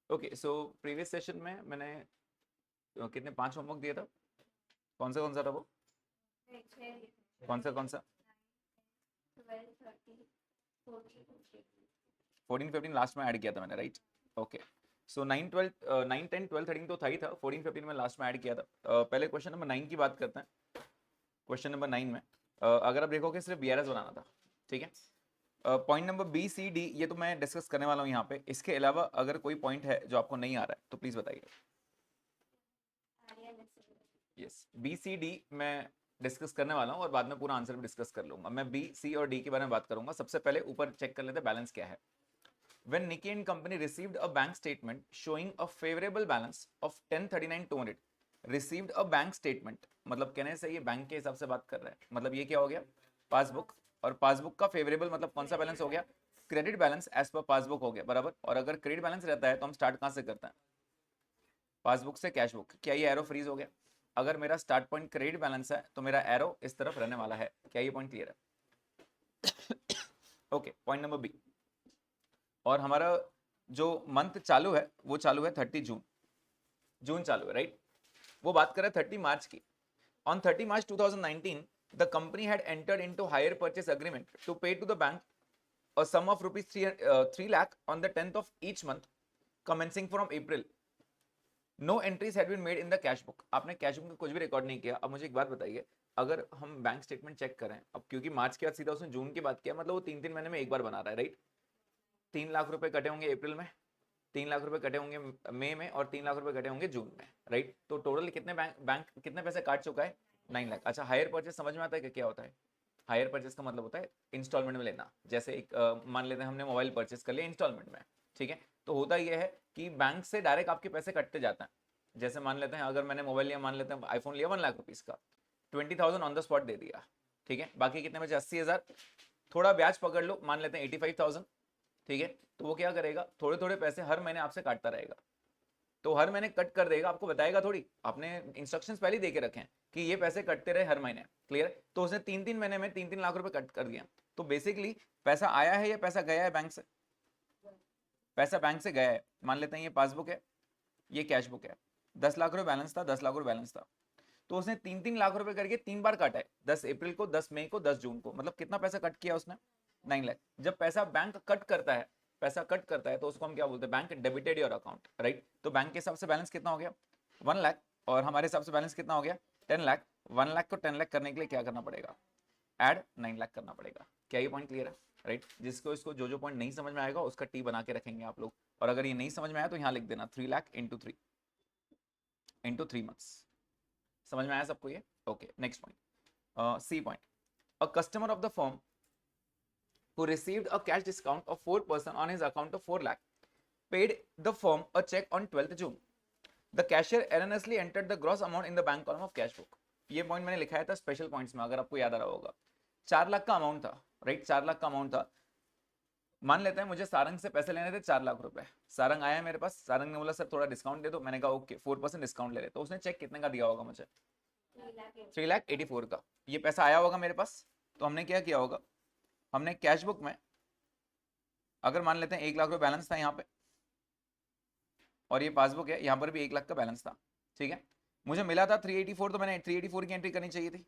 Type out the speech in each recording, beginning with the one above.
Okay, so previous session में मैंने कितने 5 होमवर्क दिया था। कौन सा था वो? कौन सा 14 15 लास्ट में ऐड किया था मैंने, राइट? ओके, सो 9 12 9 10 12 13 तो था ही था, 14 15 में लास्ट में ऐड किया था। पहले क्वेश्चन नंबर 9 की बात करते हैं। क्वेश्चन नंबर 9 में अगर आप देखोगे सिर्फ BRS बनाना था, ठीक है। Point number B C D ये तो मैं डिस्कस करने वाला हूँ यहाँ पे। इसके अलावा अगर कोई पॉइंट है जो आपको नहीं आ रहा है तो प्लीज बताइए। यस, बी सी डी मैं डिस्कस करने वाला हूँ और बाद में पूरा आंसर भी डिस्कस कर लूंगा। मैं बी सी और डी के बारे में बात करूंगा। सबसे पहले ऊपर चेक कर लेते हैं बैलेंस क्या है। When Nikkei and Company received a bank statement showing a favorable balance of 1039,200, received a bank statement मतलब कहने से ये बैंक के हिसाब से बात कर रहा है, मतलब ये क्या हो गया? पासबुक। और पासबुक का फेवरेबल मतलब कौन सा बैलेंस हो गया? Credit balance as per passbook हो गया, बराबर। और अगर क्रेडिट बैलेंस रहता है तो हम स्टार्ट कहां से करते हैं? पासबुक से कैश बुक। क्या ये एरो फ्रीज हो गया? अगर मेरा स्टार्ट पॉइंट क्रेडिट बैलेंस है तो मेरा एरो इस तरफ रहने वाला है। क्या ये पॉइंट क्लियर है? Okay, point number B. और हमारा जो मंथ चालू है वो चालू है 30 जून। जून चालू है, राइट? वो बात कर रहे हैं 30 मार्च की। On 30 March 2019 the company had entered into hire purchase agreement to pay to the bank a sum of rupees 3 lakh on the 10th of each month commencing from April. No entries had been made in the cash book. आपने cash book में कुछ भी record नहीं किया। अब मुझे एक बात बताइए, अगर हम बैंक स्टेटमेंट चेक करें, अब क्योंकि मार्च के बाद सीधा उसने जून की बात किया, मतलब वो 3 महीने में एक बार बना रहा है, राइट? 3 लाख रुपए कटे होंगे अप्रैल में, 3 लाख रुपए कटे होंगे मई में और 3 लाख रुपए कटे होंगे जून में, राइट? तो टोटल कितने बैंक कितने पैसे काट चुका है? 9 लाख। अच्छा, हायर परचेस समझ में आता है कि क्या होता है? हायर परचेस का मतलब होता है इंस्टॉलमेंट में लेना। जैसे एक मान लेते हैं हमने मोबाइल परचेस कर लिया इंस्टॉलमेंट में, ठीक है। तो होता यह है कि बैंक से डायरेक्ट आपके पैसे कटते जाते हैं। जैसे मान लेते हैं अगर मैंने मोबाइल लिया, मान लेते हैं आईफोन लिया 1 लाख रुपीज़ का, 20,000 ऑन द स्पॉट दे दिया, ठीक है। बाकी कितने बचे? 80,000। थोड़ा ब्याज पकड़ लो, मान लेते हैं 85,000, ठीक है। तो वो क्या करेगा? थोड़े थोड़े पैसे हर महीने आपसे काटता रहेगा। तो हर महीने कट कर देगा, आपको बताएगा थोड़ी। आपने इंस्ट्रक्शंस पहले दे के रखे हैं कि ये पैसे कटते रहे हर महीने, क्लियर? तो उसने 3 महीने में 3 लाख रुपए कट कर दिया। तो बेसिकली पैसा आया है या पैसा गया है बैंक से? पैसा बैंक से गया है। मान लेते हैं ये पासबुक है, ये कैश बुक है। 10 लाख रुपए बैलेंस था, 10 लाख रुपए बैलेंस था। तो उसने 3 लाख रुपए करके 3 बार काटा है, 10 अप्रैल को, 10 मई को, 10 जून को। मतलब कितना पैसा कट किया उसने? 9 लाख। जब पैसा बैंक कट करता है, पैसा कट करता है तो उसको हम क्या बोलते हैं? Bank debited your account, right? तो बैंक के हिसाब से बैलेंस कितना हो गया? 1 लाख। और हमारे हिसाब से बैलेंस कितना हो गया? 10 लाख। 1 लाख को 10 लाख करने के लिए क्या करना पड़ेगा? ऐड 9 लाख करना पड़ेगा। क्या ये पॉइंट क्लियर है? राइट? जिसको इसको जो पॉइंट नहीं समझ में आएगा उसका टी बना के रखेंगे आप लोग। और अगर ये नहीं समझ में आया तो यहाँ लिख देना 3 लाख इंटू 3 मंथ्स। समझ में आया सबको ये? Okay, next point, C point. A customer of the firm who received a cash discount of 4% on his account of 4 lakh paid the firm a check on 12th June. The cashier erroneously entered the gross amount in the bank column of cash book. ये point मैंने लिखाया था special points में, अगर आपको याद आ रहा होगा। 4 लाख का अमाउंट था, राइट? 4 लाख का अमाउंट था। मान लेते हैं मुझे सारंग से पैसे लेने थे 4 लाख रुपए। सारंग आया मेरे पास, सारंग ने बोला सर थोड़ा डिस्काउंट दे दो। मैंने कहा ओके 4% डिस्काउंट ले ले। तो उसने चेक कितने का दिया होगा मुझे? 3,84,000 का। ये पैसा आया होगा मेरे पास। तो हमने क्या किया होगा? हमने कैश बुक में, अगर मान लेते हैं 1 लाख रुपए बैलेंस था यहाँ पे, और ये पासबुक है, यहाँ पर भी 1 लाख का बैलेंस था, ठीक है। मुझे मिला था 384, तो मैंने 384 की एंट्री करनी चाहिए थी।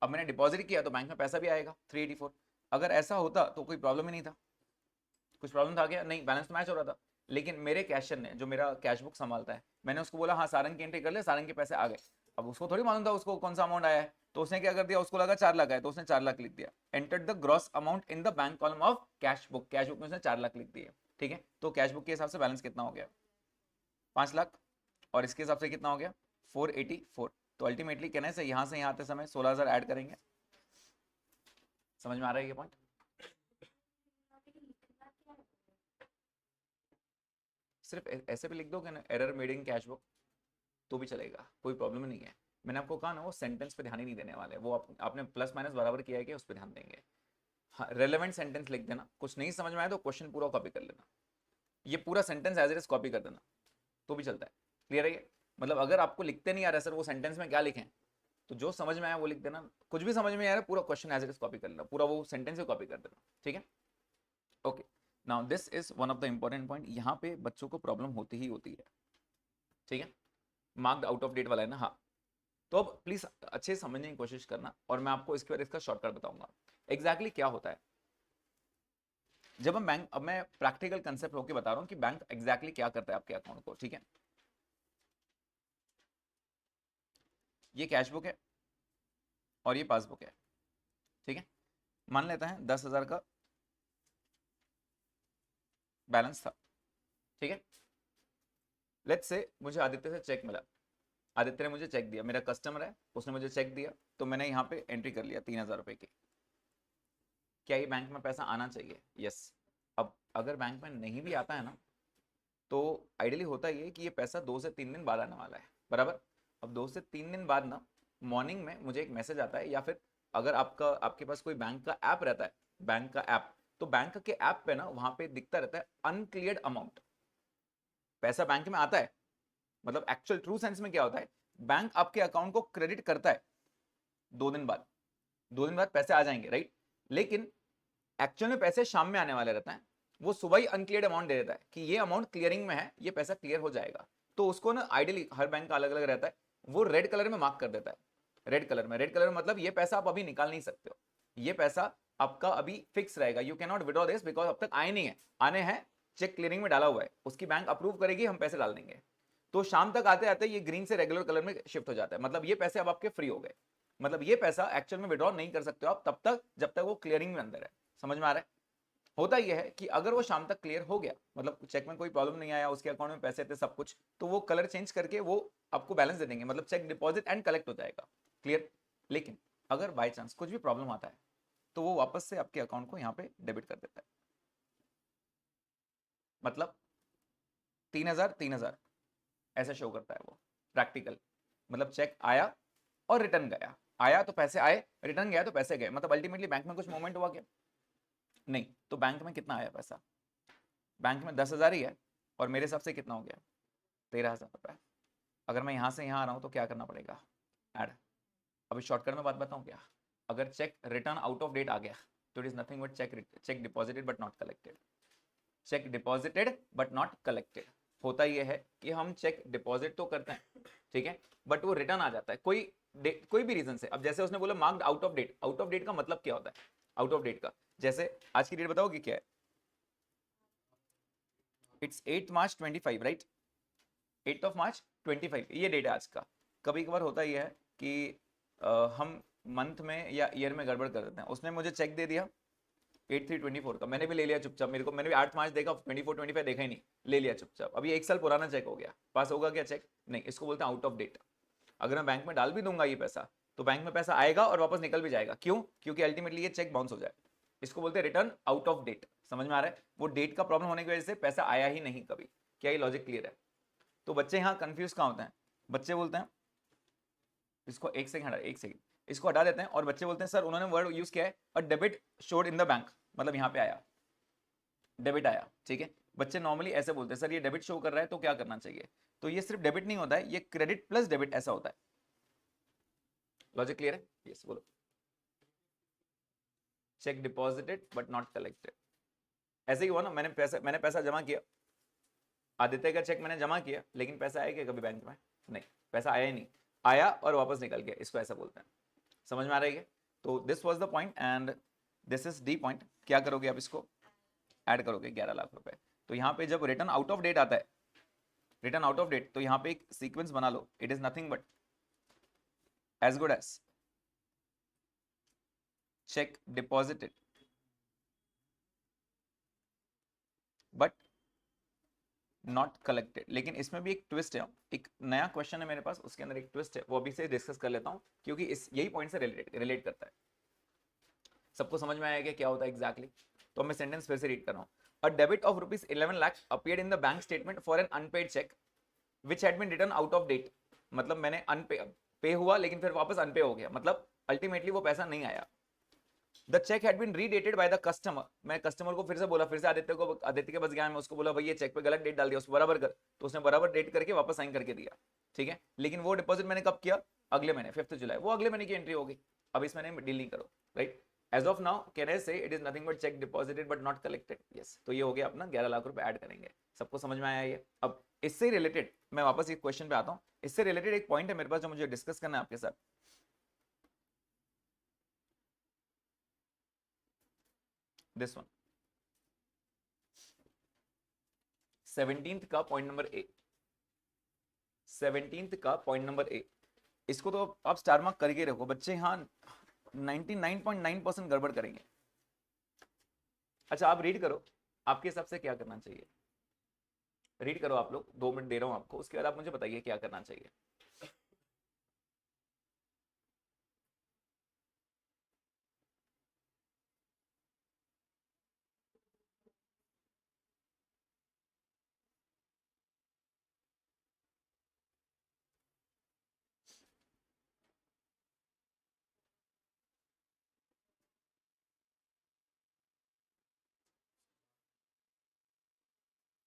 अब मैंने डिपॉजिट किया तो बैंक में पैसा भी आएगा 384। अगर ऐसा होता तो कोई प्रॉब्लम ही नहीं था। कुछ प्रॉब्लम था क्या? नहीं, बैलेंस तो मैच हो रहा था। लेकिन मेरे कैशियर ने, जो मेरा कैश बुक संभालता है, मैंने उसको बोला हाँ सारंग की एंट्री कर ले, सारंग के पैसे आ गए। अब उसको थोड़ी मालूम था उसको कौन सा अमाउंट आया है। तो उसने क्या कर दिया? उसको लगा 4 लाख आया तो उसने 4 लाख लिख दिया। Entered the gross amount in the bank column of cash book. Cash book में उसने 4 लाख लिख दिए, ठीक है। तो कैश बुक के हिसाब से बैलेंस कितना हो गया? 5 लाख। और इसके हिसाब से कितना हो गया? 484। तो अल्टीमेटली कहने से यहाँ आते समय 16,000 ऐड करेंगे। समझ में आ रहा है ये पॉइंट? सिर्फ ऐसे भी लिख दो कि error made in cash book तो भी चलेगा, कोई प्रॉब्लम नहीं है। मैंने आपको कहा ना वो सेंटेंस पे ध्यान ही नहीं देने वाले, वो आपने प्लस माइनस बराबर किया है कि उस पर ध्यान देंगे। हाँ, रेलेवेंट सेंटेंस लिख देना। कुछ नहीं समझ में आया तो क्वेश्चन पूरा कॉपी कर लेना, ये पूरा sentence as it is copy कर देना तो भी चलता है। क्लियर है ये? मतलब अगर आपको लिखते नहीं आ रहा है सर वो सेंटेंस में क्या लिखें, तो जो समझ में आया वो लिख देना। कुछ भी समझ में आ रहा है पूरा question as it is copy कर लेना, पूरा वो सेंटेंस ही कॉपी कर देना, ठीक है। Okay, now this is one of the important point, यहाँ पे बच्चों को प्रॉब्लम होती ही होती है, ठीक है। मार्क्ड आउट ऑफ डेट वाला है ना, हाँ। तो अब प्लीज अच्छे से समझने की कोशिश करना और मैं आपको इसके बाद इसका शॉर्टकट बताऊंगा एग्जैक्टली क्या होता है जब हम बैंक। अब मैं प्रैक्टिकल कंसेप्ट होके बता रहा हूं कि बैंक एग्जैक्टली क्या करता है आपके अकाउंट को, ठीक है। ये कैश बुक है और ये पासबुक है, ठीक है। मान लेते हैं 10,000 का बैलेंस था, ठीक है। लेट्स से मुझे आदित्य से चेक मिला, आदित्य ने मुझे चेक दिया, मेरा कस्टमर है, उसने मुझे चेक दिया, तो मैंने यहाँ पे एंट्री कर लिया 3,000 रुपए की। क्या ये बैंक में पैसा आना चाहिए? यस। अब अगर बैंक में नहीं भी आता है ना, तो आइडियली होता ये कि ये पैसा 2 से 3 दिन बाद आने वाला है, बराबर। अब 2 से 3 दिन बाद ना मॉर्निंग में मुझे एक मैसेज आता है, या फिर अगर आपके पास कोई बैंक का ऐप रहता है, बैंक का ऐप, तो बैंक के ऐप पे ना वहां पे दिखता रहता है अनक्लियर्ड अमाउंट। पैसा बैंक में आता है, मतलब एक्चुअल ट्रू सेंस में क्या होता है, बैंक आपके अकाउंट को क्रेडिट करता है 2 दिन बाद, 2 दिन बाद पैसे आ जाएंगे, राइट। लेकिन एक्चुअल में पैसे शाम में आने वाले रहते हैं, वो सुबह ही अनक्लियर्ड अमाउंट दे देता है कि ये अमाउंट क्लियरिंग में है, ये पैसा क्लियर हो जाएगा। तो उसको ना आइडियली हर बैंक का अलग अलग रहता है, वो रेड कलर में मार्क कर देता है। रेड कलर में, रेड कलर में मतलब ये पैसा आप अभी निकाल नहीं सकते हो, ये पैसा आपका अभी फिक्स रहेगा, you can not withdraw this because अब तक आए नहीं है, आने हैं, चेक क्लियरिंग में डाला हुआ है, उसकी बैंक अप्रूव करेगी, हम पैसे डाल देंगे। तो शाम तक आते आते ये ग्रीन से रेगुलर कलर में शिफ्ट हो जाता है, मतलब ये पैसे अब आपके फ्री हो गए, मतलब ये पैसा एक्चुअल में विड्रॉ नहीं कर सकते हो आप तब तक जब तक वो क्लियरिंग में अंदर है। समझ में आ रहा है? होता यह है कि अगर वो शाम तक क्लियर हो गया, मतलब चेक में कोई प्रॉब्लम नहीं आया, उसके अकाउंट में पैसे थे सब कुछ, तो वो कलर चेंज करके वो आपको बैलेंस दे देंगे, मतलब चेक डिपॉजिट एंड कलेक्ट हो जाएगा, क्लियर। लेकिन अगर बाय चांस कुछ भी प्रॉब्लम आता है तो वो वापस से आपके अकाउंट को यहाँ पे डेबिट कर देता है, मतलब 3,000 ऐसा शो करता है वो प्रैक्टिकल। मतलब चेक आया और रिटर्न गया, आया तो पैसे आए, रिटर्न गया तो पैसे गए, मतलब अल्टीमेटली बैंक में कुछ मूवमेंट हुआ क्या? नहीं। तो बैंक में कितना आया पैसा? बैंक में 10,000 ही है, और मेरे हिसाब से कितना हो गया? 13,000 रुपये। अगर मैं यहाँ से यहाँ आ रहा हूँ तो क्या करना पड़ेगा? ऐड। अभी शॉर्टकट में बात बताऊँ क्या? अगर cheque return out of date आ गया तो it is nothing but cheque deposited but not collected. Cheque deposited but not collected. होता यह है कि हम चेक डिपॉजिट तो करते हैं, ठीक है, बट वो रिटर्न आ जाता है कोई भी रीजन से। अब जैसे उसने बोला marked out of date, out of date का मतलब क्या होता है? आउट ऑफ डेट का, जैसे आज की डेट बताओगे क्या है? It's 8 March 25, right. 8 of March 25 ये डेट है आज का। कभी कभार होता यह है कि हम मंथ में या ईयर में गड़बड़ कर देते हैं। उसने मुझे चेक दे दिया 8/3/24 का, मैंने भी ले लिया चुपचाप, मैंने भी 8 मार्च देखा, 24/25 देखा ही नहीं, ले लिया चुपचाप। अभी 1 साल पुराना चेक हो गया, पास होगा क्या चेक? नहीं, इसको बोलते हैं आउट ऑफ डेट। अगर मैं बैंक में डाल भी दूंगा ये पैसा तो बैंक में पैसा आएगा और वापस निकल भी जाएगा। क्यों? क्योंकि अल्टीमेटली ये चेक बाउंस हो जाए। इसको बोलते हैं रिटर्न आउट ऑफ डेट। समझ में आ रहा है? वो डेट का प्रॉब्लम होने की वजह से पैसा आया ही नहीं कभी। क्या ये लॉजिक क्लियर है? तो बच्चे यहाँ कंफ्यूज कहाँ होते हैं? बच्चे बोलते हैं इसको एक सेकंड हटा, एक सेकंड, इसको हटा देते हैं, और बच्चे बोलते हैं सर उन्होंने वर्ड यूज किया है a debit showed in the bank, मतलब यहाँ पे आया डेबिट आया, ठीक है। बच्चे नॉर्मली ऐसे बोलते हैं सर ये डेबिट शो कर रहा है तो क्या करना चाहिए? तो ये सिर्फ डेबिट नहीं होता है, ये क्रेडिट प्लस डेबिट ऐसा होता है। लॉजिक क्लियर है? यस, बोलो। Check deposited but not collected. ऐसे ही हुआ ना, मैंने पैसा जमा किया, आदित्य का चेक मैंने जमा किया, लेकिन पैसा आया क्या कभी बैंक में? नहीं, पैसा आया ही नहीं, आया और वापस निकल गया, इसको ऐसा बोलते हैं। समझ में आ रही है? तो this was the point and this is D point. क्या करोगे आप? इसको ऐड करोगे 11 लाख रुपए। तो यहाँ पे जब रिटर्न आउट ऑफ डेट आता है, रिटर्न आउट ऑफ डेट, तो यहाँ पे एक सीक्वेंस बना लो, it is nothing but as good as cheque deposited but not collected. लेकिन इसमें भी एक ट्विस्ट है, एक नया क्वेश्चन है मेरे पास, उसके अंदर एक ट्विस्ट है, वो अभी से डिस्कस कर लेता हूँ क्योंकि इस यही पॉइंट से रिलेट करता है। सबको समझ में आएगा क्या होता है एग्जैक्टली? तो मैं सेंटेंस फिर से रीड कर रहा हूँ। A debit of ₹11 lakh appeared in the bank statement for an unpaid cheque which had been returned out of date. मतलब मैंने पे हुआ लेकिन फिर वापस अनपे हो गया, मतलब अल्टीमेटली वो पैसा नहीं आया। The cheque had been redated by the customer. मैं कस्टमर को फिर से बोला, फिर से आदित्य के पास गया, मैं उसको बोला भाई ये चेक पे गलत डेट डाल दिया, उसको बराबर कर, तो उसने बराबर डेट करके वापस साइन करके दिया, ठीक है। लेकिन वो डिपॉजिट मैंने कब किया? अगले महीने 5 जुलाई, वो अगले महीने की एंट्री होगी, अब इस महीने में डील नहीं करो, right. As of now can I say it is nothing but cheque deposited but not collected, yes. तो ये हो गया अपना 11 लाख रुपए ऐड करेंगे। सबको समझ में आया ये? अब इससे रिलेटेड मैं वापस एक क्वेश्चन पे आता हूँ। इससे रिलेटेड एक पॉइंट है मेरे पास जो मुझे डिस्कस करना है आपके साथ। दिस वन 17th का पॉइंट नंबर ए, 17th का पॉइंट नंबर ए, इसको तो आप स्टार मार्क करके रखो बच्चे। हाँ 99.9% गड़बड़ करेंगे। अच्छा आप रीड करो, आपके हिसाब से क्या करना चाहिए? रीड करो आप लोग, 2 मिनट दे रहा हूं आपको, उसके बाद आप मुझे बताइए क्या करना चाहिए।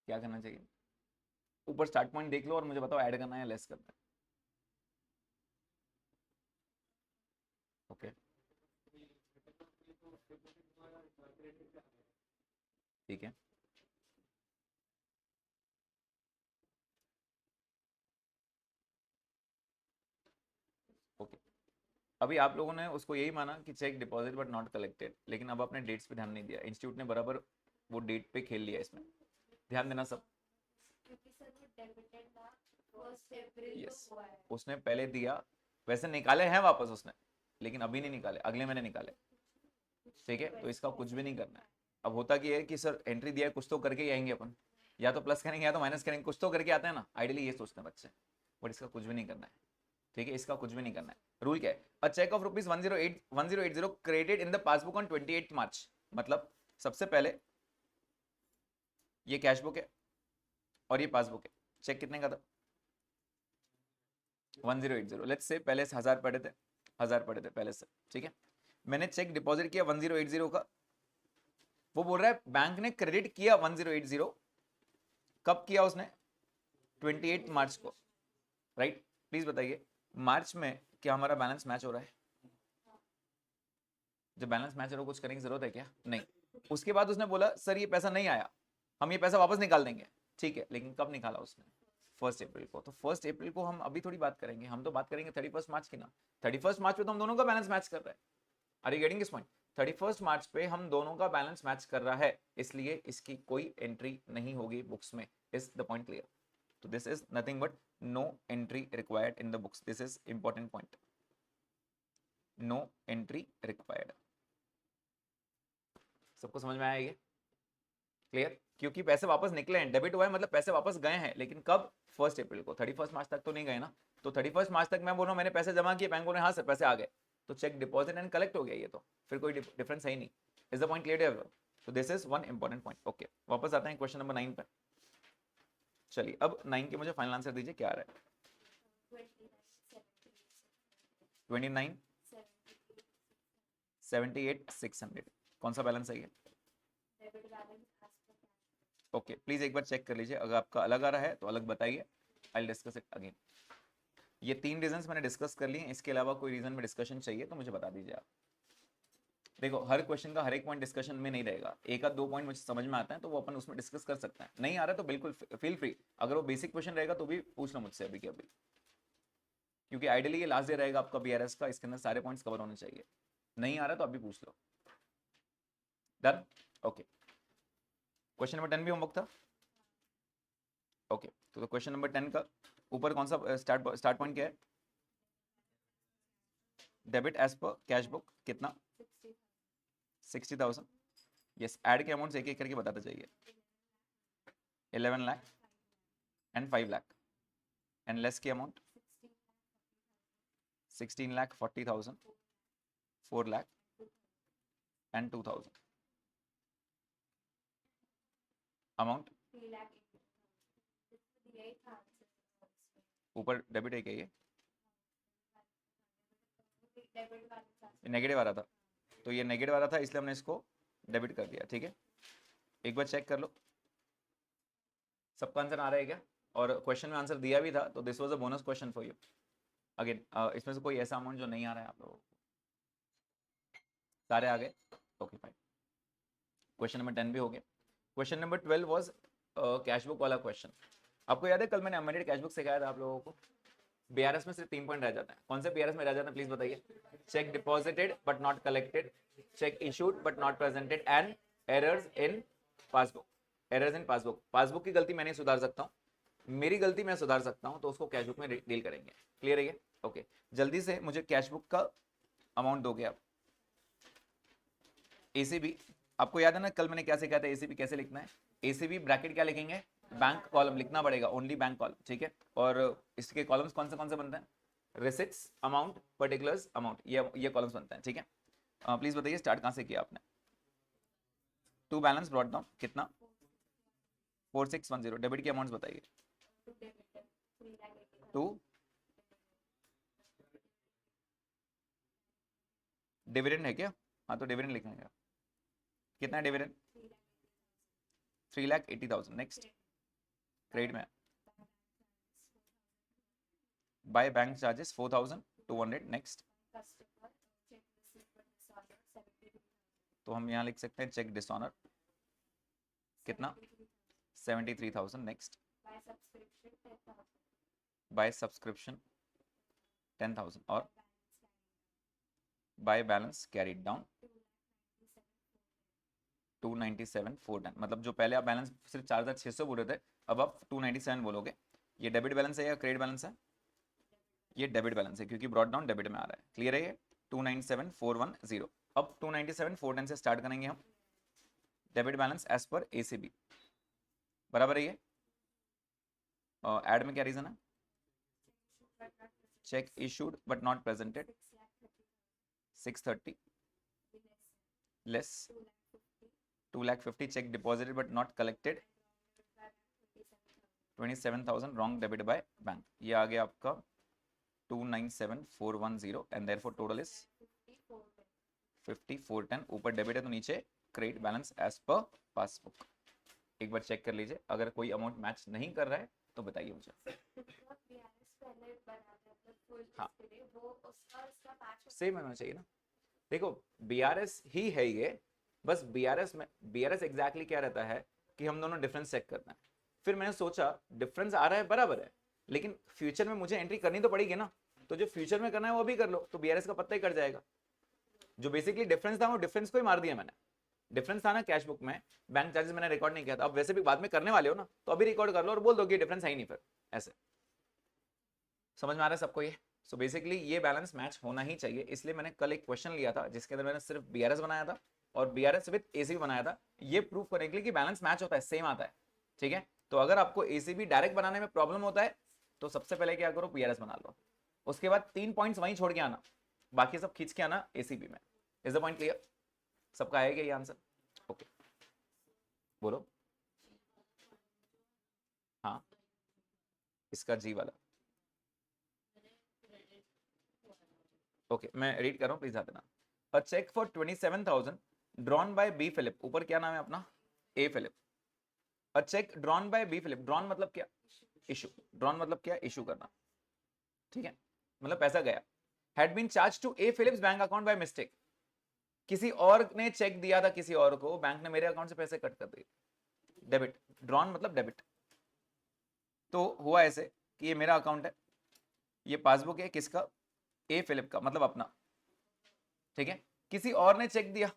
क्या करना चाहिए? ऊपर स्टार्ट पॉइंट देख लो और मुझे बताओ ऐड करना है या लेस करना है। ओके ठीक है, ओके। अभी आप लोगों ने उसको यही माना कि cheque deposit but not collected, लेकिन अब आपने डेट्स पे ध्यान नहीं दिया। इंस्टीट्यूट ने बराबर वो डेट पे खेल लिया इसमें, ध्यान देना सब। यस, उसने पहले दिया, वैसे निकाले हैं वापस उसने, लेकिन अभी नहीं निकाले, अगले महीने निकाले। ठीक है, तो इसका कुछ भी नहीं करना है। अब होता क्या है कि सर एंट्री दिया है, कुछ तो करके ही आएंगे अपन, या तो प्लस करेंगे या तो माइनस करेंगे, कुछ तो करके आते हैं ना, आइडियली ये सोचते हैं बच्चे। बट इसका कुछ भी नहीं करना है। ठीक है, इसका कुछ भी नहीं करना है। रूल क्या है? A cheque of rupees 1080 credit in the passbook on 28 March. मतलब सबसे पहले ये कैश बुक है और ये पासबुक है। चेक कितने का था? 1080। लेट्स से पहले से 1000 पड़े थे, 1000 पड़े थे पहले से। ठीक है, मैंने चेक डिपॉजिट किया 1080 का। वो बोल रहा है बैंक ने क्रेडिट किया 1080। कब किया उसने? 28 मार्च को, राइट? प्लीज बताइए मार्च में क्या हमारा बैलेंस मैच हो रहा है? जब बैलेंस मैच हो रहा है कुछ करने की जरूरत है क्या? नहीं। उसके बाद उसने बोला सर ये पैसा नहीं आया, हम ये पैसा वापस निकाल देंगे। ठीक है, लेकिन कब निकाला उसने? 1 अप्रैल को। तो 1 अप्रैल को हम अभी थोड़ी बात करेंगे, हम तो बात करेंगे 31 मार्च की ना। 31 मार्च पे तो हम दोनों का बैलेंस मैच कर रहा है। Are you getting this point? 31 March पे हम दोनों का बैलेंस मैच कर रहा है, इसलिए इसकी कोई एंट्री नहीं होगी बुक्स में। Is the point clear? तो this is nothing but no entry required in the books. This is important point, no entry required. सबको समझ में आया ये? क्लियर? क्योंकि पैसे वापस निकले हैं, डेबिट हुआ है मतलब पैसे वापस गए हैं, लेकिन कब? 1 अप्रैल को। 31 मार्च तक तो नहीं गए ना। तो 31 मार्च तक मैं बोल रहा हूँ मैंने पैसे जमा किए, बैंक बोल रहे हाँ सर पैसे आ गए, तो चेक डिपॉजिट एंड कलेक्ट हो गया, ये तो फिर कोई डिफरेंस है ही नहीं। Is the point clear? तो this is one important point. Okay, वापस आते हैं क्वेश्चन नंबर 9 पर। चलिए अब 9 के मुझे फाइनल आंसर दीजिए, क्या आ रहा है? 29 78 600। कौन सा बैलेंस है ये? ओके, प्लीज एक बार चेक कर लीजिए, अगर आपका अलग आ रहा है तो अलग बताइए, I will discuss it again. ये 3 रीजंस मैंने डिस्कस कर लिए, इसके अलावा कोई रीजन में डिस्कशन चाहिए तो मुझे बता दीजिए आप। देखो हर क्वेश्चन का हर एक पॉइंट डिस्कशन में नहीं रहेगा, एक आध 2 पॉइंट मुझे समझ में आता है तो वो अपन उसमें डिस्कस कर सकते हैं। नहीं आ रहा तो बिल्कुल फील फ्री, अगर वो बेसिक क्वेश्चन रहेगा तो भी पूछ लो मुझसे अभी के अभी, क्योंकि आइडियली ये लास्ट डे रहेगा आपका बीआरएस का, इसके अंदर सारे पॉइंट्स कवर होने चाहिए। नहीं आ रहा तो अभी पूछ लो। डन? ओके, क्वेश्चन नंबर 10 भी होमवर्क था। ओके, तो क्वेश्चन नंबर 10 का ऊपर कौन सा स्टार्ट पॉइंट क्या है? Debit as per cash book कितना? 60,000। यस, ऐड के अमाउंट्स एक एक करके बताते जाइए। 11 lakh and 5 lakh, and less की अमाउंट 16,40,000, 4 लाख एंड 2,000। अमाउंट ऊपर डेबिट है क्या ये? नेगेटिव आ रहा था, तो ये नेगेटिव आ रहा था इसलिए हमने इसको डेबिट कर दिया। ठीक है, एक बार चेक कर लो सबका आंसर आ रहा है क्या? और क्वेश्चन में आंसर दिया भी था, तो this was a bonus question for you. Again इसमें से कोई ऐसा अमाउंट जो नहीं आ रहा है आप लोगों को? सारे आ गए, ओके फाइन। क्वेश्चन नंबर 10 भी हो गया। Question number 12 was cash book वाला क्वेश्चन। आपको याद है कल मैंने अमेंडेड कैश बुक सिखाया था आप लोगों को। बीआरएस में सिर्फ 3 पॉइंट रह जाता है। कौन से बीआरएस में रह जाता है प्लीज बताइए? Check deposited but not collected, check issued but not presented, and errors in passbook. Errors in passbook, passbook की गलती मैं नहीं सुधार सकता हूँ, मेरी गलती मैं सुधार सकता हूँ, तो उसको कैश बुक में डील करेंगे। क्लियर है ये? ओके, जल्दी से मुझे कैश बुक का अमाउंट दोगे आप। एसीबी, आपको याद है ना कल मैंने क्या सिखाया था एसीबी कैसे लिखना है? एसीबी ब्रैकेट क्या लिखेंगे? बैंक कॉलम लिखना पड़ेगा, ओनली बैंक कॉलम, ठीक है। और इसके कॉलम्स कौन से बनते हैं? रिसिट्स, अमाउंट, पर्टिकुलर्स, अमाउंट, ये कॉलम्स बनते हैं, ठीक है। प्लीज बताइए स्टार्ट कहां से किया आपने? टू बैलेंस ब्रॉट डाउन कितना? 4610। डेबिट के अमाउंट्स बताइए। टू डिविडेंड है क्या? हाँ तो डिविडेंड लिखेंगे। कितना है डिविडेंड? 3,80,000। नेक्स्ट, क्रेडिट में बाय बैंक चार्जेस 4,200। नेक्स्ट, तो हम यहाँ लिख सकते हैं चेक डिसऑनर कितना? 73,000। नेक्स्ट, बाय सब्सक्रिप्शन 10,000 और बाय बैलेंस कैरीड डाउन 297,410। मतलब जो पहले आप बैलेंस सिर्फ 4,600 बोल रहे थे, अब आप 297 बोलोगे। ये डेबिट बैलेंस है या क्रेडिट बैलेंस है? ये डेबिट बैलेंस है क्योंकि ब्रॉट डाउन डेबिट में आ रहा है। क्लियर है ये? 297,410। अब 297,410 से स्टार्ट करेंगे हम। Debit balance as per ACB बराबर है ये। ऐड में क्या रीजन है? Cheque issued but not presented 630 less 2,50,000। Cheque deposited but not collected 27,000 wrong debit by bank. ये आ गया आपका 297,410 एंड देयरफॉर टोटल इज 5410। ऊपर डेबिट है तो नीचे credit balance as per passbook. एक बार चेक कर लीजिए, अगर कोई अमाउंट मैच नहीं कर रहा है तो बताइए मुझे। हाँ सेम होना चाहिए ना। देखो बीआरएस ही है ये, बस बीआरएस में बीआरएस एग्जैक्टली क्या रहता है कि हम दोनों डिफरेंस चेक करना है। फिर मैंने सोचा डिफरेंस आ रहा है बराबर है, लेकिन फ्यूचर में मुझे एंट्री करनी तो पड़ेगी ना, तो जो फ्यूचर में करना है वो भी कर लो, तो बीआरएस का पत्ता ही कट जाएगा। जो बेसिकली डिफरेंस था वो डिफरेंस को ही मार दिया मैंने। डिफरेंस था ना कैश बुक में, बैंक चार्जेस मैंने रिकॉर्ड नहीं किया था, अब वैसे भी बाद में करने वाले हो ना, तो अभी रिकॉर्ड कर लो और बोल दो कि डिफरेंस है ही नहीं। फिर ऐसे समझ में आ रहा है सबको ये? सो बेसिकली ये बैलेंस मैच होना ही चाहिए, इसलिए मैंने कल एक क्वेश्चन लिया था जिसके अंदर मैंने सिर्फ बीआरएस बनाया था और बीआरएस विद एसीबी बनाया था, ये प्रूव करने के लिए कि बैलेंस मैच होता है, सेम आता है, ठीक है। तो अगर आपको एसीबी डायरेक्ट बनाने में प्रॉब्लम होता है तो सबसे पहले क्या करो, बीआरएस बना लो, उसके बाद 3 पॉइंट्स वहीं छोड़ के आना, बाकी सब खींच के आना एसीबी में। Is the point clear? सबका आएगा ये आंसर? ओके बोलो। हाँ इसका जी वाला, ओके मैं रीड कर रहा हूँ, प्लीज ध्यान देना। A cheque for 27,000 drawn by B Philip. ऊपर क्या नाम है अपना? A Philip. A cheque drawn by B Philip. Drawn मतलब क्या? इशू। ड्रॉन मतलब क्या? इशू करना, ठीक है, मतलब पैसा गया। Had been charge to a Philips bank account by mistake. किसी और ने चेक दिया था किसी और को, बैंक ने मेरे अकाउंट से पैसे कट कर दिए। डेबिट। ड्रॉन मतलब डेबिट। तो हुआ ऐसे कि ये मेरा अकाउंट है, ये पासबुक है किसका? ए फिलिप का, मतलब अपना, ठीक है। किसी और ने चेक दिया,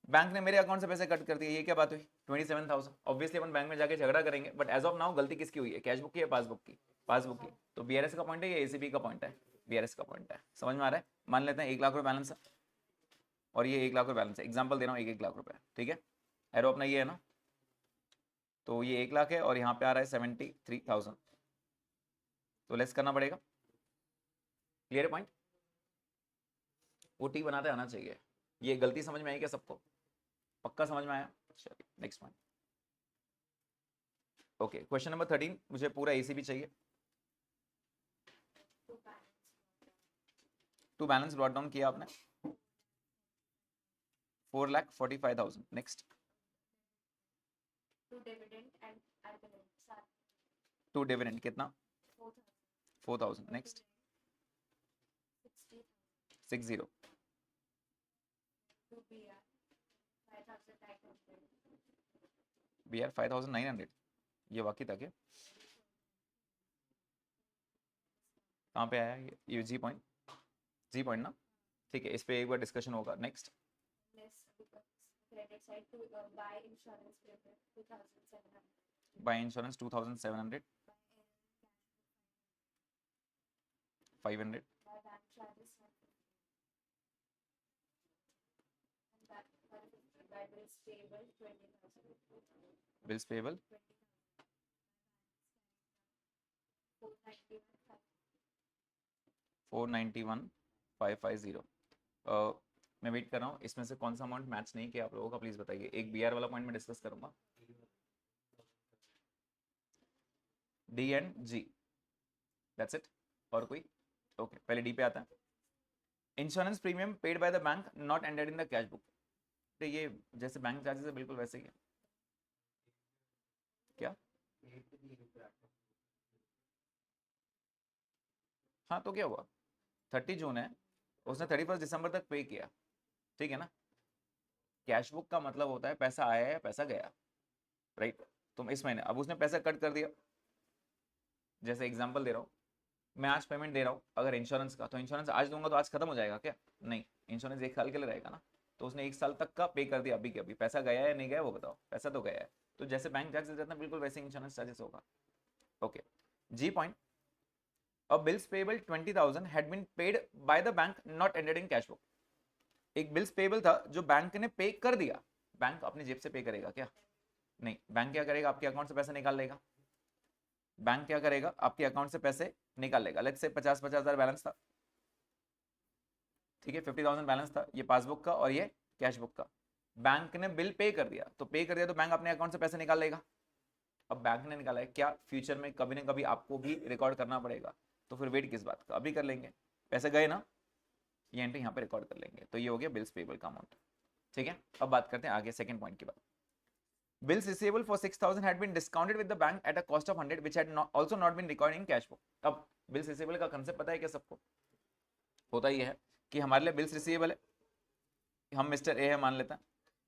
बैंक ने मेरे अकाउंट से पैसे कट कर दिए, ये क्या बात हुई? 27,000। ऑब्वियसली अपन बैंक में जाके झगड़ा करेंगे, बट एज ऑफ नाउ गलती किसकी हुई है? कैश बुक की या पासबुक की? पासबुक की। तो बीआरएस का पॉइंट है या एसीबी का पॉइंट है? बीआरएस का पॉइंट है। समझ में आ रहा है? मान लेते हैं 1 लाख रुपए बैलेंस है और ये 1 लाख रुपए बैलेंस है, एग्जाम्पल दे रहा हूँ, 1-1 लाख रुपए, ठीक है। एरो अपना ये है ना, तो ये 1 लाख है और यहाँ पे आ रहा है 73,000, तो लेस करना पड़ेगा। क्लियर है पॉइंट? वो टी बनाते आना चाहिए। ये गलती समझ में आई क्या सबको? पक्का समझ में आया? चलिए next point. Okay question number 13, मुझे पूरा एसीबी चाहिए। टू बैलेंस ब्रॉट डाउन किया आपने 4,45,000। नेक्स्ट, टू डिविडेंड कितना? 4,000। नेक्स्ट, 60 BR 5,900, ये बाकी था क्या? कहाँ पे आया ये जी पॉइंट? जी पॉइंट ना, ठीक है, इस पे एक बार डिस्कशन होगा। Next, by insurance 2,700, 500, bills payable 491,550। मैं वेट कर रहा हूँ, इसमें से कौन सा अमाउंट मैच नहीं किया आप लोगों का, प्लीज बताइए। एक BR वाला पॉइंट मैं डिस्कस करूंगा, D and G, that's it. और कोई? ओके, पहले D पे आता है। Insurance premium paid by the bank not ended in the cash book, तो ये जैसे बैंक चार्जेस है बिल्कुल वैसे ही है क्या? हाँ, तो क्या हुआ, 30 जून है, उसने 31 दिसंबर तक पे किया, ठीक है ना। कैश बुक का मतलब होता है पैसा आया है पैसा गया, राइट। तुम इस महीने, अब उसने पैसा कट कर दिया, जैसे एग्जांपल दे रहा हूँ, मैं आज पेमेंट दे रहा हूँ अगर इंश्योरेंस का, तो इंश्योरेंस आज दूंगा तो आज खत्म हो जाएगा क्या? नहीं, इंश्योरेंस 1 साल के लिए रहेगा ना, तो उसने 1 साल तक का पे कर दिया अभी के अभी। पैसा गया है नहीं गया वो बताओ, पैसा तो गया है, तो जैसे बैंक चार्जेस रहता है बिल्कुल वैसे इंश्योरेंस चार्जेस होगा। Okay, G point, a bills payable 20,000 had been paid by the bank not ended in cash book. एक बिल्स पेबल था जो बैंक ने पे कर दिया, बैंक अपनी जेब से पे करेगा क्या? नहीं, बैंक क्या करेगा, आपके अकाउंट से पैसे निकाल लेगा। बैंक क्या करेगा, आपके अकाउंट से पैसे निकाल लेगा। लेट्स से 50,000 बैलेंस था, ठीक है, 50,000 बैलेंस था, ये पासबुक का और ये कैश बुक का। बैंक ने बिल पे कर दिया, तो पे कर दिया तो बैंक अपने अकाउंट से पैसे निकाल लेगा। अब बैंक ने निकाला है क्या, फ्यूचर में कभी ना कभी आपको भी रिकॉर्ड करना पड़ेगा, तो फिर वेट किस बात का, अभी कर लेंगे। पैसे गए ना, ये एंट्री यहाँ पे रिकॉर्ड कर लेंगे, तो ये हो गया बिल्स पेबल का अमाउंट, ठीक है। अब बात करते हैं आगे सेकंड पॉइंट की बात। Bills receivable for 6,000 had been discounted with the bank at a cost of 100, which had also not been recorded in cash book. अब बिल्स रिसीवेबल का कंसेप्ट पता है क्या सबको? होता ही है कि हमारे लिए बिल्स रिसीवेबल है, हम मिस्टर ए है मान लेते हैं,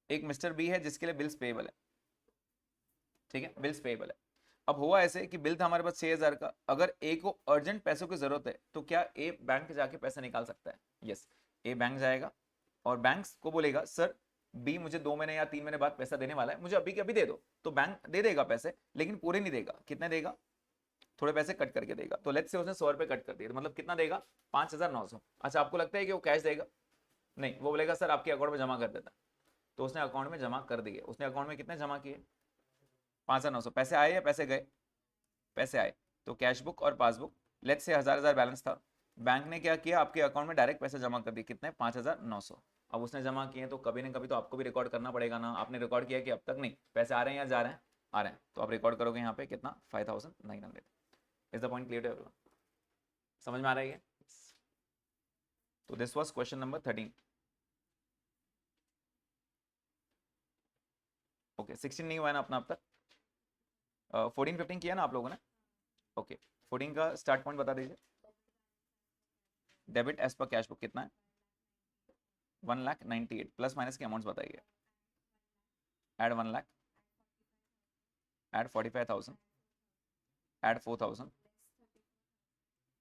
एक मिस्टर बी है जिसके लिए बिल्स पेएबल है, ठीक है, बिल्स पेएबल है। अब हुआ ऐसे कि बिल था हमारे पास 6,000 का, अगर ए को अर्जेंट पैसों की जरूरत है तो क्या ए बैंक जाके पैसा निकाल सकता है? यस, ए बैंक जाएगा और बैंक को बोलेगा सर बी मुझे 2 महीने या 3 महीने बाद पैसा देने वाला है, मुझे अभी के अभी दे दो, तो बैंक दे देगा पैसे, लेकिन पूरे नहीं देगा। कितने देगा? थोड़े पैसे कट करके देगा। तो लेट्स से उसने 100 रुपए कट कर दिए, तो मतलब कितना देगा? 5,900। अच्छा, आपको लगता है कि वो कैश देगा? नहीं, वो बोलेगा सर आपके अकाउंट में जमा कर देता, तो उसने अकाउंट में जमा कर दिए। उसने अकाउंट में कितने जमा किए? 5,900। पैसे आए या पैसे गए? पैसे आए। तो कैश बुक और पासबुक, लेट्स से 1,000 बैलेंस था, बैंक ने क्या किया, आपके अकाउंट में डायरेक्ट पैसे जमा कर दिए, कितने? 5,900। अब उसने जमा किए तो कभी ना कभी तो आपको भी रिकॉर्ड करना पड़ेगा ना, आपने रिकॉर्ड किया कि अब तक नहीं, पैसे आ रहे हैं या जा रहे हैं? आ रहे हैं, तो आप रिकॉर्ड करोगे यहाँ पे कितना? 5,900। Is the point clear to everyone? समझ में आ रही है? तो this was question number 13। Okay, 16 नहीं हुआ है ना अपना अब तक? 14 15 किया ना आप लोगों ने? ओके, 14 का स्टार्ट पॉइंट बता दीजिए। Debit as per cash book कितना है? 1,98,000। प्लस माइनस के अमाउंट्स बताइए। Add 1 lakh, add 45,000, add 4,000,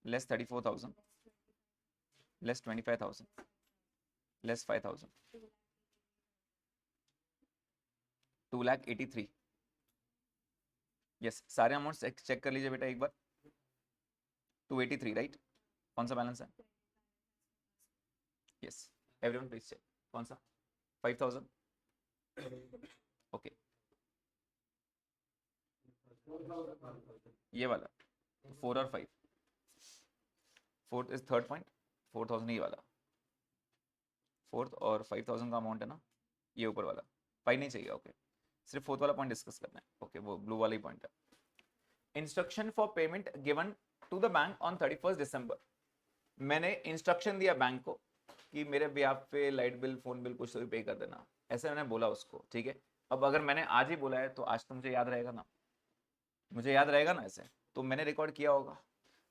less 34,000, less 25,000, less 5,000, 2,83,000। Yes, सारे अमाउंट्स चेक कर लीजिए बेटा एक बार। 283, राइट? कौन सा बैलेंस है? Yes, everyone please check. कौन सा? 5,000। ओके, ये वाला 4 और 5, फोर्थ इज थर्ड पॉइंट, 4,000 ये वाला फोर्थ, और 5,000 का अमाउंट है ना ये ऊपर वाला। 5 नहीं चाहिए, ओके, सिर्फ फोर्थ वाला पॉइंट डिस्कस करना है। ओके, वो ब्लू वाला ही पॉइंट है। Instruction for payment given to the bank on 31 December. मैंने इंस्ट्रक्शन दिया बैंक को कि मेरे ब्याह पे लाइट बिल फोन बिल कुछ तो भी पे कर देना, ऐसे मैंने बोला उसको, ठीक है। अब अगर मैंने आज ही बोला है तो आज तो मुझे याद रहेगा ना, मुझे याद रहेगा ना ऐसे, तो मैंने रिकॉर्ड किया होगा।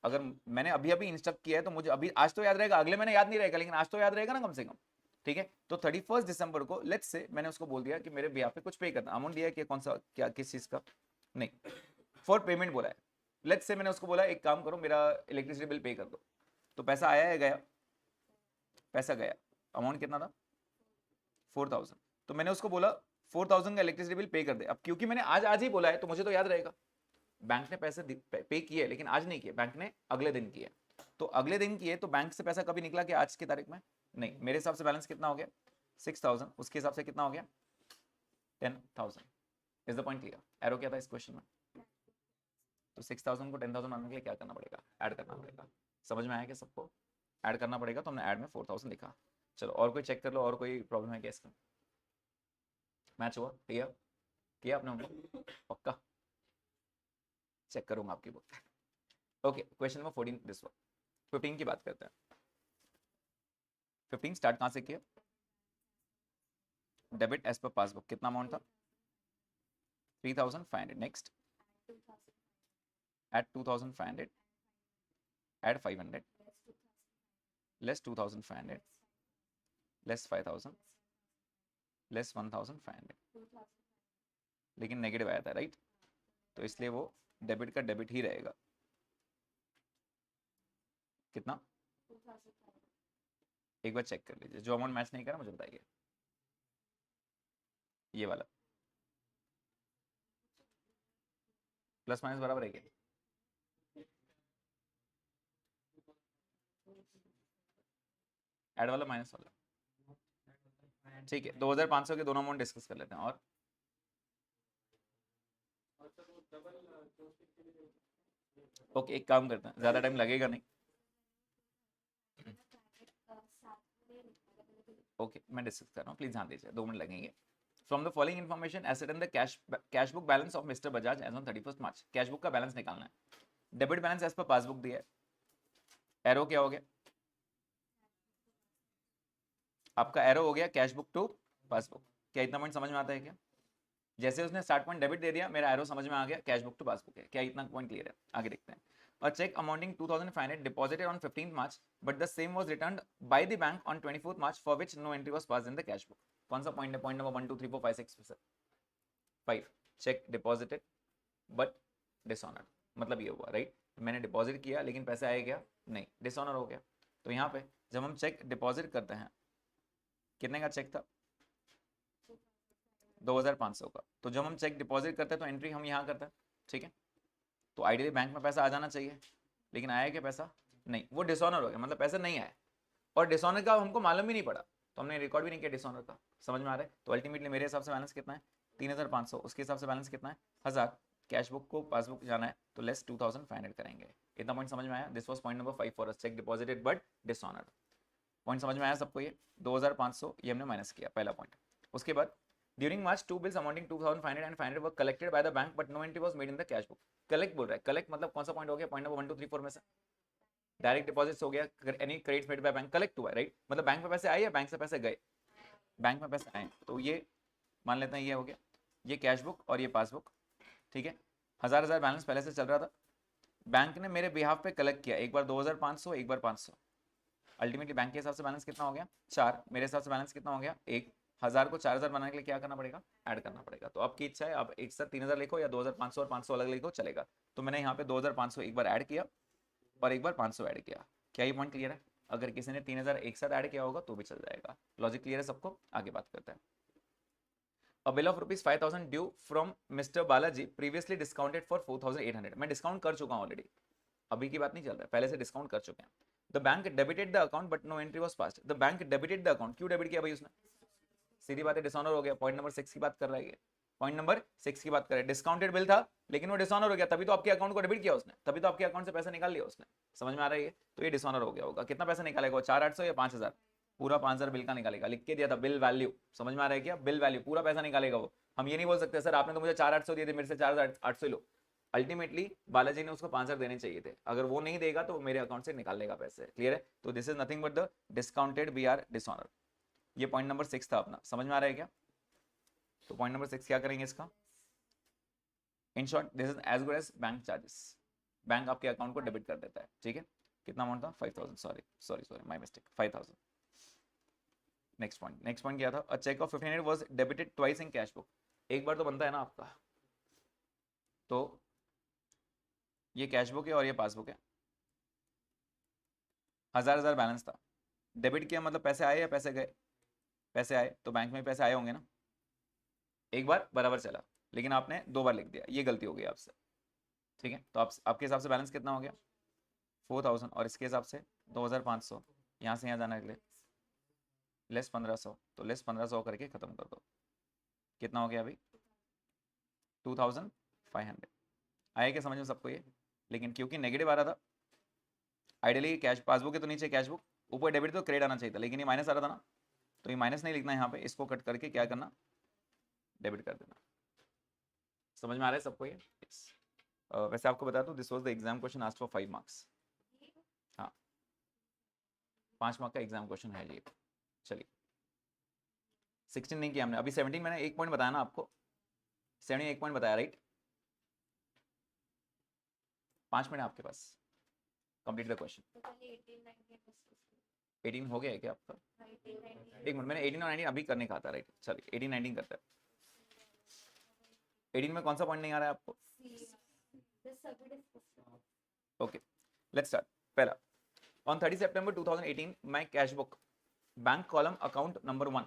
अगर मैंने अभी अभी इंस्ट्रक्ट किया है तो मुझे अभी आज तो याद रहेगा, अगले महीने याद नहीं रहेगा, लेकिन आज तो याद रहेगा ना कम से कम। ठीक है। तो 31 दिसंबर को लेट्स से मैंने उसको बोल दिया कि मेरे बिहाफ पे कुछ पे करना, अमाउंट दिया कि कौन सा क्या किस चीज़ का, नहीं, फॉर पेमेंट बोला है। लेट्स से मैंने उसको बोला एक काम करो मेरा इलेक्ट्रिसिटी बिल पे कर दो, तो पैसा आया है गया, पैसा गया, अमाउंट कितना था 4000, तो मैंने उसको बोला 4000 का इलेक्ट्रिसिटी बिल पे कर दे। अब क्योंकि मैंने आज आज ही बोला है तो मुझे तो याद रहेगा, बैंक ने पैसे पे किए लेकिन आज नहीं किए, बैंक ने अगले दिन किए, तो अगले दिन किए तो बैंक से पैसा कभी निकला कि आज की तारीख में, नहीं, मेरे हिसाब से बैलेंस कितना हो गया 6000, उसके हिसाब से कितना हो गया 10000। Is the point clear? Arrow क्या था इस क्वेश्चन में? तो 6000 को 10000 बनाने के लिए क्या करना पड़ेगा, ऐड करना पड़ेगा। समझ में आया क्या सबको? ऐड करना पड़ेगा, तो हमने ऐड में 4000 लिखा। चलो और कोई चेक कर लो, और कोई प्रॉब्लम है क्या इसका? मैच हुआ? क्लियर किया आपने हमको? पक्का चेक करूंगा आपकी book. Okay, question number 14 this one. 15 की बात करते हैं। 15 स्टार्ट कहां से किया? डेबिट एज पर पासबुक, कितना अमाउंट था 3500। Next at 2500, add 500, less 2500, less 5000, less 1500, लेकिन नेगेटिव आया था राइट, तो इसलिए वो डेबिट का डेबिट ही रहेगा। कितना? एक बार चेक कर लीजिए, जो अमाउंट मैच नहीं करा मुझे बताइए। ये वाला प्लस माइनस बराबर है क्या? ऐड वाला माइनस वाला, ठीक है। 2500 के दोनों अमाउंट डिस्कस कर लेते हैं। और ओके, एक काम करते हैं, ज्यादा टाइम लगेगा नहीं। ओके, मैं डिस्कस कर रहा हूँ, प्लीज ध्यान दीजिए, 2 मिनट लगेंगे। From the following information asset in the cash book balance of mister Bajaj as on 31 March. Cash book का बैलेंस निकालना है। Debit balance as per passbook दिया है, एरो क्या हो गया आपका? एरो हो गया कैश बुक टू पासबुक। क्या इतना पॉइंट समझ में आता है क्या? जैसे उसने स्टार्ट पॉइंट डेबिट दे दिया, मेरा एरो समझ में आ गया, कैश बुक टू पासबुक है। क्या इतना पॉइंट क्लियर है? आगे देखते हैं। A check amounting 2500 deposited on 15th March, but the same was returned by the bank on 24th March, for which no entry was passed in the cash book. कौन सा point है? Point number 1 2 3 4 5 6 5। Check deposited but dishonoured, मतलब ये हुआ right, मैंने deposit किया लेकिन पैसे आए क्या? नहीं, डिसऑनर हो गया। तो यहाँ पे जब हम चेक डिपॉजिट करते हैं, कितने का चेक था 2500 का, तो जब हम चेक डिपॉजिट करते हैं तो एंट्री हम यहाँ करते हैं, ठीक है। तो आइडियली बैंक में पैसा आ जाना चाहिए, लेकिन आया क्या पैसा? नहीं, वो डिसऑनर हो गया, मतलब पैसा नहीं आया, और डिसऑनर का हमको मालूम ही नहीं पड़ा, तो हमने रिकॉर्ड भी नहीं किया डिसऑनर का। समझ में आ रहा है? तो अल्टीमेटली मेरे हिसाब से बैलेंस कितना है 3500, उसके हिसाब से बैलेंस कितना है 1000। कैश बुक को पासबुक जाना है तो लेस 2500 करेंगे। इतना पॉइंट समझ में आया? This was point number 5 for us, check deposited but dishonour. Point समझ में आया सबको? ये 2500 ये हमने माइनस किया, पहला पॉइंट। उसके बाद during March 2 bills amounting 2500 and 500 were collected by the bank but no entry was made in the cash book. Collect बोल रहा है, कलेक्ट मतलब कौन सा पॉइंट हो गया? पॉइंट नंबर 1 2 3 4 में से डायरेक्ट डिपॉजिट्स हो गया, any credits made by bank, collect हुआ राइट, मतलब बैंक में पैसे आए या बैंक से पैसे गए? बैंक में पैसे आए, तो ये मान लेते हैं ये हो गया, ये कैश बुक और ये पासबुक, ठीक है। 1000 बैलेंस पहले से चल रहा था, बैंक ने मेरे बिहाफ पे कलेक्ट किया, एक बार 2500 एक बार 500, अल्टीमेटली बैंक के हिसाब से बैलेंस कितना हो गया 4, मेरे हिसाब से बैलेंस कितना हो गया 1। 1000 को 4000 बनाने के लिए क्या करना पड़ेगा? ऐड करना पड़ेगा। तो आपकी इच्छा है आप एक साथ 3000 लिखो या 2500 और 500 अलग लिखो, चलेगा। तो मैंने यहाँ पे 2500 एक बार ऐड किया और एक बार 500 ऐड किया। क्या ये पॉइंट क्लियर है? अगर किसी ने 3000 एक साथ ऐड किया होगा तो भी चल जाएगा। लॉजिक क्लियर है सबको? आगे बात करते हैं। A bill of rupees 5000 due from Mr. Balaji previously discounted for 4800। मैं डिस्काउंट कर चुका हूँ ऑलरेडी, अभी की बात नहीं चल रहा है, पहले से डिस्काउंट कर चुके हैं। The bank debited the account but no entry was passed। The bank debited the account, क्यों डेबिट किया भाई उसने? सीधी बात है, डिसऑनर हो गया। पॉइंट नंबर 6 की बात कर रहा है, पॉइंट नंबर 6 की बात कर रहे हैं। डिस्काउंटेड बिल था लेकिन वो डिसऑनर हो गया, तभी तो आपके अकाउंट को डेबिट किया उसने, तभी तो आपके अकाउंट से पैसा निकाल लिया उसने। समझ में आ रहा है? तो ये डिसऑनर हो गया होगा। कितना पैसा निकालेगा? 4800 या 5000? पूरा 5000 बिल का निकालेगा, लिख के दिया था बिल वैल्यू। समझ में आ रहा है क्या? बिल वैल्यू पूरा पैसा निकालेगा वो। हम ये नहीं बोल सकते सर आपने तो मुझे 4800 दिए थे, मेरे से 4800 लो। अल्टीमेटली बालाजी ने उसको 5000 देने चाहिए थे, अगर वो नहीं देगा तो मेरे अकाउंट से निकाल लेगा पैसे। क्लियर है? तो this is nothing but the discounted B R dishonour. ये पॉइंट नंबर 6 था अपना। समझ में आ रहा है क्या? तो पॉइंट नंबर 6 क्या करेंगे इसका? In short this is as good as bank charges. Bank आपके अकाउंट को डेबिट कर देता है, ठीक है। कितना अमाउंट था? 5000। Sorry my mistake, 5000। Next point क्या था? A cheque of 1500 was debited twice in cash book. एक बार तो बनता है ना आपका, तो ये कैश बुक है और ये पासबुक है, 1000 बैलेंस था, डेबिट किया मतलब पैसे आए या पैसे गए? पैसे आए, तो बैंक में पैसे आए होंगे ना, एक बार बराबर चला, लेकिन आपने 2 बार लिख दिया, ये गलती हो गई आपसे, ठीक है? तो आपके हिसाब से बैलेंस कितना हो गया? 4000, और इसके हिसाब से 2500, यहाँ से यहाँ जाने के लिए लेस 1500, तो लेस 1500 करके खत्म कर दो। कितना हो गया अभी? 2500। आया क्या समझ में सबको ये? लेकिन क्योंकि नेगेटिव आ रहा था, आइडियली कैश पासबुक के तो नीचे कैश बुक, ऊपर डेबिट तो क्रेडिट आना चाहिए था, लेकिन ये माइनस आ रहा था ना, तो ये माइनस नहीं लिखना है यहाँ पे, इसको कट करके क्या करना? डेबिट कर देना। समझ में आ रहा है सबको ये? yes. वैसे आपको बता दूं, this was the exam question asked for 5 marks. हाँ, 5 मार्क का एग्जाम क्वेश्चन है ये। चलिए, 16 नहीं किया हमने अभी, 17 मैंने 1 पॉइंट बताया ना आपको, 17 1 पॉइंट बताया, राइट? 5 मिनट आपके पास, कंप्लीट द क्वेश्चन। 18 हो गया है क्या आपका? एक मिनट, मैंने 18 और 19 अभी करने का था, राइट? चलिए 18 19 करते हैं। 18 में कौन सा पॉइंट नहीं आ रहा है आपको? Okay, let's start. पहला, on 30 September 2018 my cash book bank column account number 1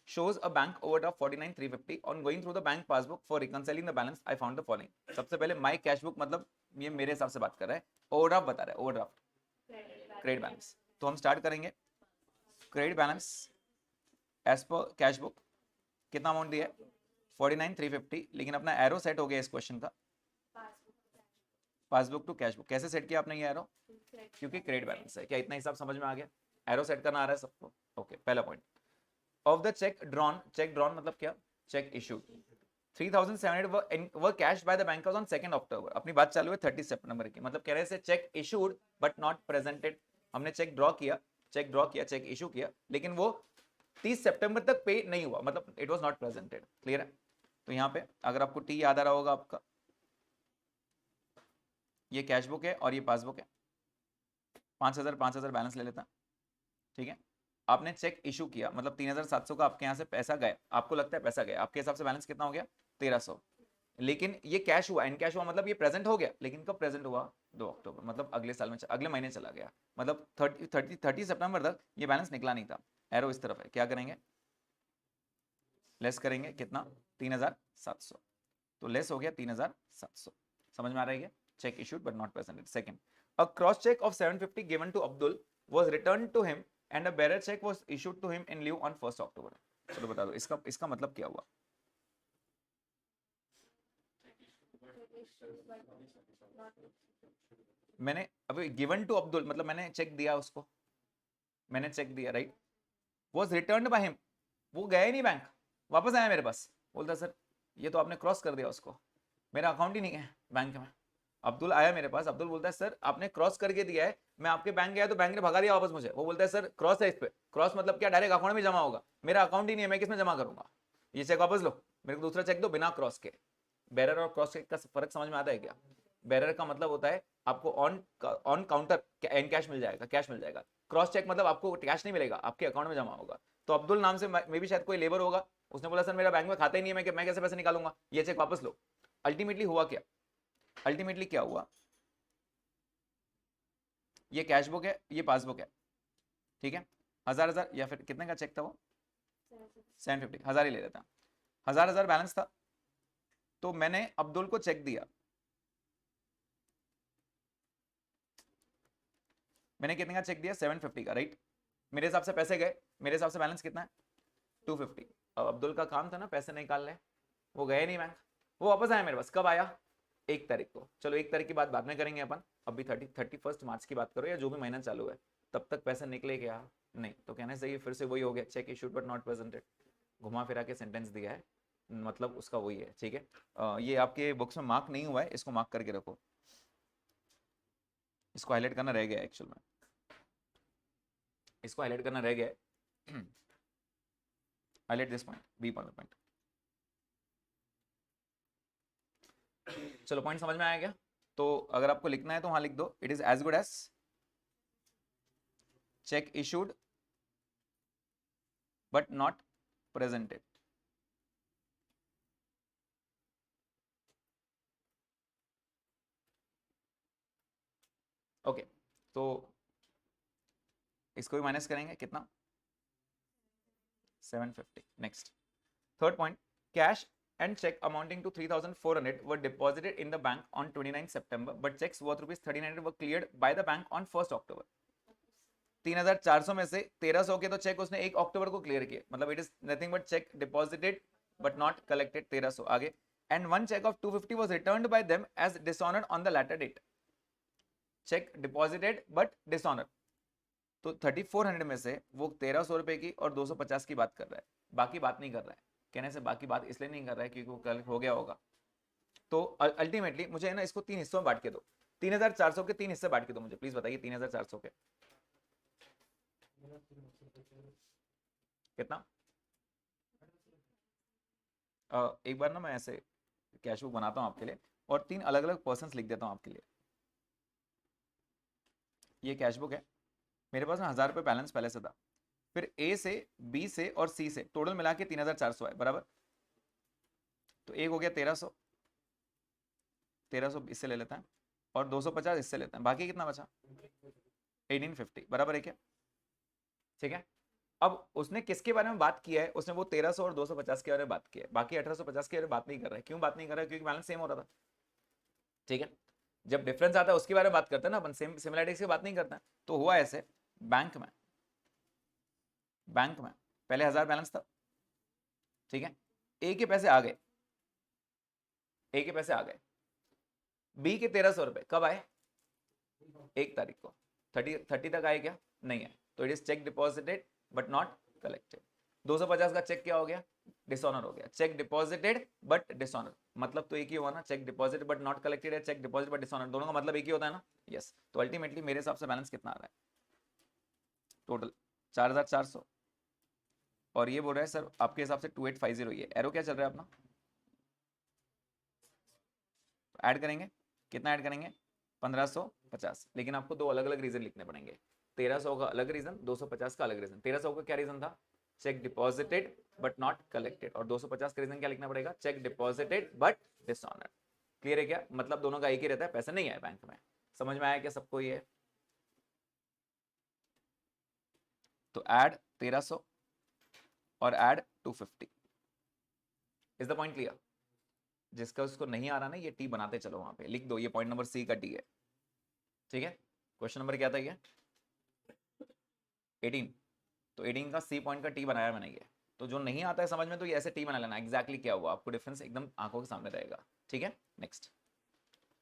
shows a bank overdraft 49,350 on going through the bank passbook for reconciling the balance I found the following। सबसे पहले my cash book मतलब ये मेरे हिसाब से बात कर रहा है, ओवरड्राफ्ट बता रहा है, ओवरड्राफ्ट क्रेडिट बैलेंस। तो हम स्टार्ट करेंगे, credit balance as per cash book कितना अमाउंट दिया है? 49,350, लेकिन अपना एरो सेट हो गया इस क्वेश्चन का पासबुक टू कैश बुक। कैसे सेट किया आपने ये एरो? क्योंकि क्रेडिट बैलेंस है। क्या इतना हिसाब समझ में आ गया? एरो सेट करना आ रहा है सबको? ओके, पहला point. Of the check drawn, check drawn मतलब क्या? Check issued 3,700 were cashed by the bankers on 2nd October। अपनी बात चालू है 30 सितंबर की, मतलब कह रहे हैं check issued but not presented. हमने चेक ड्रॉ किया, चेक इशू किया, लेकिन वो 30 सितंबर तक पे नहीं हुआ, मतलब it was not presented. Clear है? तो यहाँ पे अगर आपको टी याद आ रहा होगा आपका, ये कैश बुक है और ये पासबुक है, 5,000 बैलेंस ले लेता, ठीक है? आपने चेक इशू किया, मतलब 3,700 का आपके यहाँ से पैसा गया, आपको लगता है पैसा गया, आपके हिसाब से बैलेंस कितना हो गया? 1,300। लेकिन ये कैश हुआ, इन कैश हुआ, मतलब ये प्रेजेंट हो गया, लेकिन कब प्रेजेंट हुआ? 2 अक्टूबर, मतलब अगले साल में, अगले महीने चला गया, मतलब 30 सितंबर तक ये बैलेंस निकला नहीं था। एरो इस तरफ है, क्या करेंगे? लेस करेंगे, कितना? 3,700, तो लेस हो गया 3,700। समझ में आ रहा है? Cheque issued but not presented. Second, a cross cheque of 750 given to Abdul was returned to him and a bearer check was issued to him in lieu on 1st October। चलो बता दो इसका मतलब क्या हुआ? मैंने अभी गिवन टू अब्दुल मतलब मैंने चेक दिया उसको, मैंने चेक दिया, right? was returned by him, वो गया ही नहीं बैंक, वापस आया मेरे पास, बोलता सर ये तो आपने क्रॉस कर दिया उसको, मेरा अकाउंट ही नहीं है बैंक में। अब्दुल आया मेरे पास, अब्दुल बोलता है सर आपने क्रॉस करके दिया है, मैं आपके बैंक गया तो बैंक ने भगा दिया वापस मुझे। वो बोलता है सर क्रॉस है इस पे, क्रॉस मतलब क्या? डायरेक्ट अकाउंट में जमा होगा, मेरा अकाउंट ही नहीं है, मैं किसमें जमा करूंगा? ये चेक वापस लो, मेरे को दूसरा चेक दो बिना क्रॉस के। बेरर और क्रॉस चेक का फर्क समझ में आता है क्या? बेरर का मतलब होता है आपको ऑन काउंटर एन कैश मिल जाएगा, कैश मिल जाएगा। क्रॉस चेक मतलब आपको कैश नहीं मिलेगा, आपके अकाउंट में जमा होगा। तो अब्दुल नाम से मे भी शायद कोई लेबर होगा, उसने बोला सर मेरा बैंक में खाता ही नहीं है, मैं कैसे पैसे निकालूंगा, ये चेक वापस लो। अल्टीमेटली हुआ क्या? अल्टीमेटली क्या हुआ? ये कैश बुक है, ये पासबुक है, ठीक है? 1,000 या फिर कितने का चेक था वो? 750, 1,000 ही ले लेता, 1,000 बैलेंस था, तो मैंने अब्दुल को चेक दिया, मैंने कितने का चेक दिया? 750 का, राइट? मेरे हिसाब से पैसे गए, मेरे हिसाब से बैलेंस कितना है? 250। अब अब्दुल का काम था ना पैसे निकाल ले, वो गए नहीं बैंक, वो वापस आया मेरे पास। कब आया? 1 तारीख को। चलो 1 तारीख की बात बाद में करेंगे अपन, अभी 31 मार्च की बात करो, या जो भी महीना चालू है, तब तक पैसे निकले क्या? नहीं। तो कहने से ये फिर से वही हो गया, check issued but not presented, घुमा फिरा के सेंटेंस दिया है, मतलब उसका वही है, ठीक है? ये आपके बुक्स में मार्क नहीं हुआ है, इसको मार्क करके रखो, इसको हाईलाइट करना रह गया एक्चुअल में, इसको हाईलाइट करना रह गया है। Highlight this point, B point. चलो पॉइंट समझ में आया क्या? तो अगर आपको लिखना है तो वहां लिख दो, it is as good as cheque issued but not presented. Okay तो इसको भी माइनस करेंगे, कितना 750. Next third point, cash and check amounting to 3,400 were deposited in the bank on 29 September, but checks worth rupees 1,300 were cleared by the bank on 1st October. 3,400 में से 1,300 के तो check उसने 1 अक्टूबर को क्लियर किए, मतलब it is nothing but cheque deposited but not collected 1,300. आगे, and one cheque of 250 was returned by them as dishonoured on the latter date. Cheque deposited but dishonoured. तो 3,400 में से वो 1,300 रुपए की और 250 की बात कर रहा है, बाकी बात नहीं कर रहा है. कहने से बाकी बात इसलिए नहीं कर रहा है क्योंकि वो कल हो गया होगा. तो अल्टीमेटली मुझे ना इसको 3 हिस्सों में बांट के दो. 3,400 के 3 हिस्से बांट के दो मुझे, प्लीज बताइए 3,400 के कितना. एक बार ना मैं ऐसे कैश बुक बनाता हूँ आपके लिए और 3 अलग अलग पर्सन्स लिख देता हूँ आपके लिए. ये कैश बुक है, मेरे पास ना 1,000 रुपये बैलेंस पहले से था, फिर ए से बी से और सी से टोटल मिला के 3,400 है बराबर. तो एक हो गया 1,300, 1,300 इससे ले लेता है और 250 इससे लेता है, बाकी कितना बचा 1,850 बराबर है क्या. ठीक है. अब उसने किसके बारे में बात किया है, उसने वो 1,300 और 250 के बारे में बात किया है, बाकी 1,850 के बारे में बात नहीं कर रहा है. क्यों बात नहीं कर रहा है, क्योंकि बैलेंस सेम हो रहा था. ठीक है. जब डिफरेंस आता है उसके बारे में बात करते हैं ना अपन, सेम सिमिलरिटीज की बात नहीं करते हैं. तो हुआ ऐसे, बैंक में पहले 1,000 बैलेंस था. ठीक है. ए के पैसे आ गए, बी के 1,300 रुपए कब आए, 1 तारीख को. 30 तक आए क्या, नहीं है. तो it is check deposited but not collected. 250 का चेक क्या हो गया, डिसऑनर हो गया. चेक डिपॉजिटेड बट डिसऑनर, मतलब तो एक ही हुआ ना, check deposited but not collected है, चेक डिपॉजिट बट डिसऑनर, दोनों का मतलब एक ही होता है ना. यस. तो अल्टीमेटली मेरे हिसाब से बैलेंस कितना आ रहा है टोटल 4,400. और ये बोल रहा है सर आपके हिसाब से 2,850. ये एरो क्या चल रहा है अपना, ऐड करेंगे, कितना ऐड करेंगे 1,550. लेकिन आपको 2 अलग अलग रीजन लिखने पड़ेंगे. 1,300 का अलग रीजन, 250 का अलग रीजन. 1,300 का क्या रीजन था, check deposited but not collected. और 250 का रीजन क्या लिखना पड़ेगा, check deposited but dishonoured. Clear है क्या, मतलब दोनों का एक ही रहता है, पैसे नहीं आए बैंक में. समझ में आया क्या सबको ये. तो ऐड 1,300 और add 250. Is the point clear. जिसका उसको नहीं आ रहा ना, ये टी बनाते चलो, वहां पे लिख दो, ये पॉइंट नंबर सी का टी है. ठीक है. क्वेश्चन नंबर क्या था ये 18. तो 18 का सी पॉइंट का टी बनाया मैंने ये. तो जो नहीं आता है समझ में तो ये ऐसे टी बना लेना, एग्जैक्टली क्या हुआ आपको डिफरेंस एकदम आंखों के सामने रहेगा. ठीक है. Next.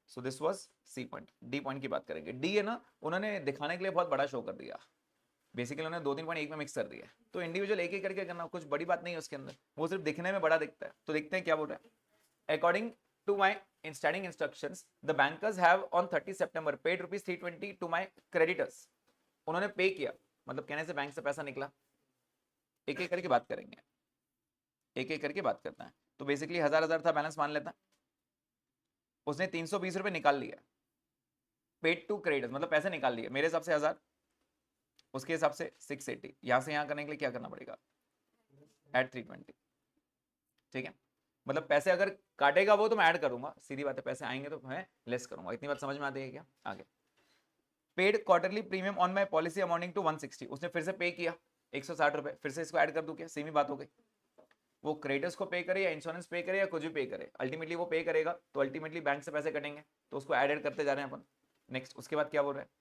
So this was C point. D point की बात करेंगे. डी है ना, उन्होंने दिखाने के लिए बहुत बड़ा शो कर दिया. बेसिकली उन्होंने 2-3 पॉइंट एक में मिक्स कर दिया. तो इंडिविजुअल एक एक करके करना, कुछ बड़ी बात नहीं है उसके अंदर, वो सिर्फ दिखने में बड़ा दिखता है. तो देखते हैं क्या बोल रहा है. According to my standing instructions, the bankers have on 30 September paid rupees 320 to my creditors. उन्होंने पे किया, मतलब कहने से बैंक से पैसा निकला. एक एक करके बात करेंगे, एक एक करके बात करना है. तो बेसिकली 1,000 था बैलेंस मान लेता. उसने 320 रुपए निकाल लिया, पेड टू क्रेडिटर्स मतलब पैसे निकाल लिए. मेरे हिसाब से 1,000, उसके हिसाब से 680. यहां से यहां करने के लिए क्या करना पड़ेगा, एड 320. ठीक है. मतलब पैसे अगर काटेगा वो तो मैं ऐड करूंगा, सीधी बात है. पैसे आएंगे तो मैं लेस करूंगा. इतनी बात समझ में आती है क्या. आगे, paid quarterly premium on my policy amounting to 160. उसने फिर से पे किया 160 रुपए, फिर से इसको ऐड कर दूं क्या, सेम ही बात हो गई. वो क्रेडिटर्स को पे करे या इंश्योरेंस पे करे या कुछ भी पे करे, अल्टीमेटली वो पे करेगा. तो अल्टीमेटली बैंक से पैसे कटेंगे, तो उसको ऐड करते जा रहे हैं अपन. नेक्स्ट, उसके बाद क्या बोल रहे हैं,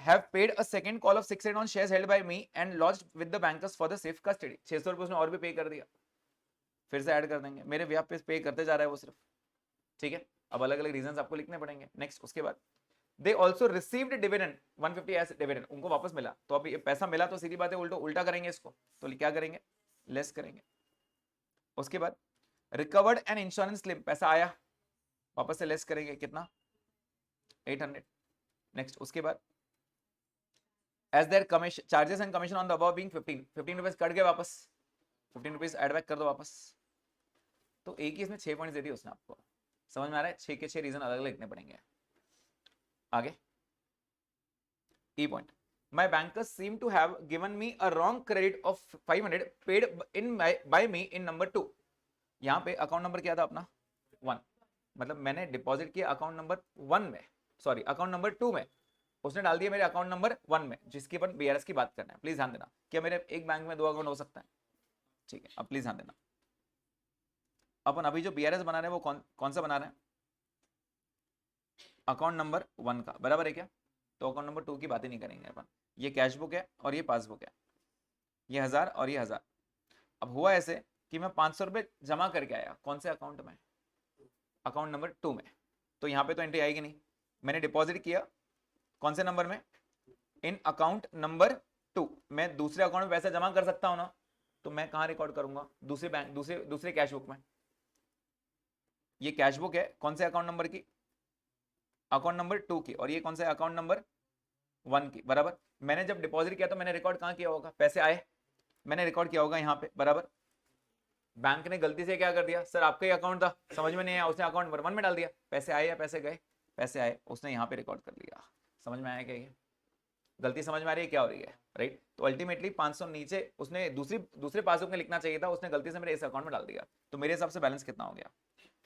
have paid a second call of 600 on shares held by me and lodged with the bankers for the safe custody. 600 रुपए उसने और भी पे कर दिया, फिर से ऐड कर देंगे. मेरे व्याप पे पे करते जा रहा है वो सिर्फ. ठीक है. अब अलग अलग रीजंस आपको लिखने पड़ेंगे. नेक्स्ट, उसके बाद they also received dividend 150 as dividend. उनको वापस मिला. तो अब ये पैसा मिला तो सीधी बात है उल्टा करेंगे इसको. तो क्या करेंगे, लेस करेंगे. उसके बाद रिकवर्ड एन इंश्योरेंस क्लेम, पैसा आया, वापस से लेस करेंगे. कितना 800. नेक्स्ट, उसके बाद as their commission charges and commission on the above being 15 rupees cut गए, वापस 15 रुपीज एड बैक कर दो वापस. तो एक ही इसमें 6 पॉइंट्स दे दिए उसने आपको. समझ में आ रहा है. 6 के 6 रीजन अलग अलग लिखने पड़ेंगे. आगे, ई point. My bankers seem to have given me a wrong credit of 500 paid in by me in number 2. यहाँ पे अकाउंट नंबर क्या था अपना 1, मतलब मैंने डिपॉजिट किया अकाउंट नंबर 1 में, सॉरी अकाउंट नंबर 2 में, उसने डाल दिया मेरे अकाउंट नंबर 1 में, जिसकी अपन बीआरएस की बात करना है। प्लीज ध्यान देना, क्या मेरे एक बैंक में 2 अकाउंट हो सकता है? ठीक है, अब प्लीज ध्यान देना, अपन अभी जो बीआरएस बना रहे हैं वो कौन सा बना रहे हैं? अकाउंट नंबर 1 का, बराबर है क्या? तो अकाउंट नंबर 2 की बात ही नहीं करेंगे अपन। ये कैश बुक है और ये पासबुक है, ये 1000 और ये 1000। अब हुआ ऐसे कि मैं 500 रुपए जमा करके आया, कौन से अकाउंट में? अकाउंट नंबर 2 में। तो यहाँ पे तो एंट्री आएगी नहीं। मैंने डिपॉजिट किया कौन से नंबर में? इन अकाउंट नंबर 2। मैं दूसरे अकाउंट में पैसा जमा कर सकता हूं ना, तो मैं कहां रिकॉर्ड करूंगा? दूसरे बैंक, दूसरे कैश बुक में। ये कैश बुक है कौन से अकाउंट नंबर की? अकाउंट नंबर 2 की। और ये कौन सा? अकाउंट नंबर 1 की, बराबर। मैंने जब डिपॉजिट किया तो मैंने रिकॉर्ड कहां किया होगा? पैसे आए, मैंने रिकॉर्ड किया होगा यहाँ पे, बराबर। बैंक ने गलती से क्या कर दिया? सर आपका ही अकाउंट था, समझ में नहीं आया, उसने अकाउंट नंबर 1 में डाल दिया। पैसे आए या पैसे गए? पैसे आए, उसने यहाँ पे रिकॉर्ड कर लिया। समझ में आया क्या? ये गलती समझ में आ रही है क्या हो रही है? राइट। तो अल्टीमेटली 500 नीचे उसने दूसरे पासबुक में लिखना चाहिए था, उसने गलती से मेरे इस अकाउंट में डाल दिया। तो मेरे हिसाब से बैलेंस कितना हो गया?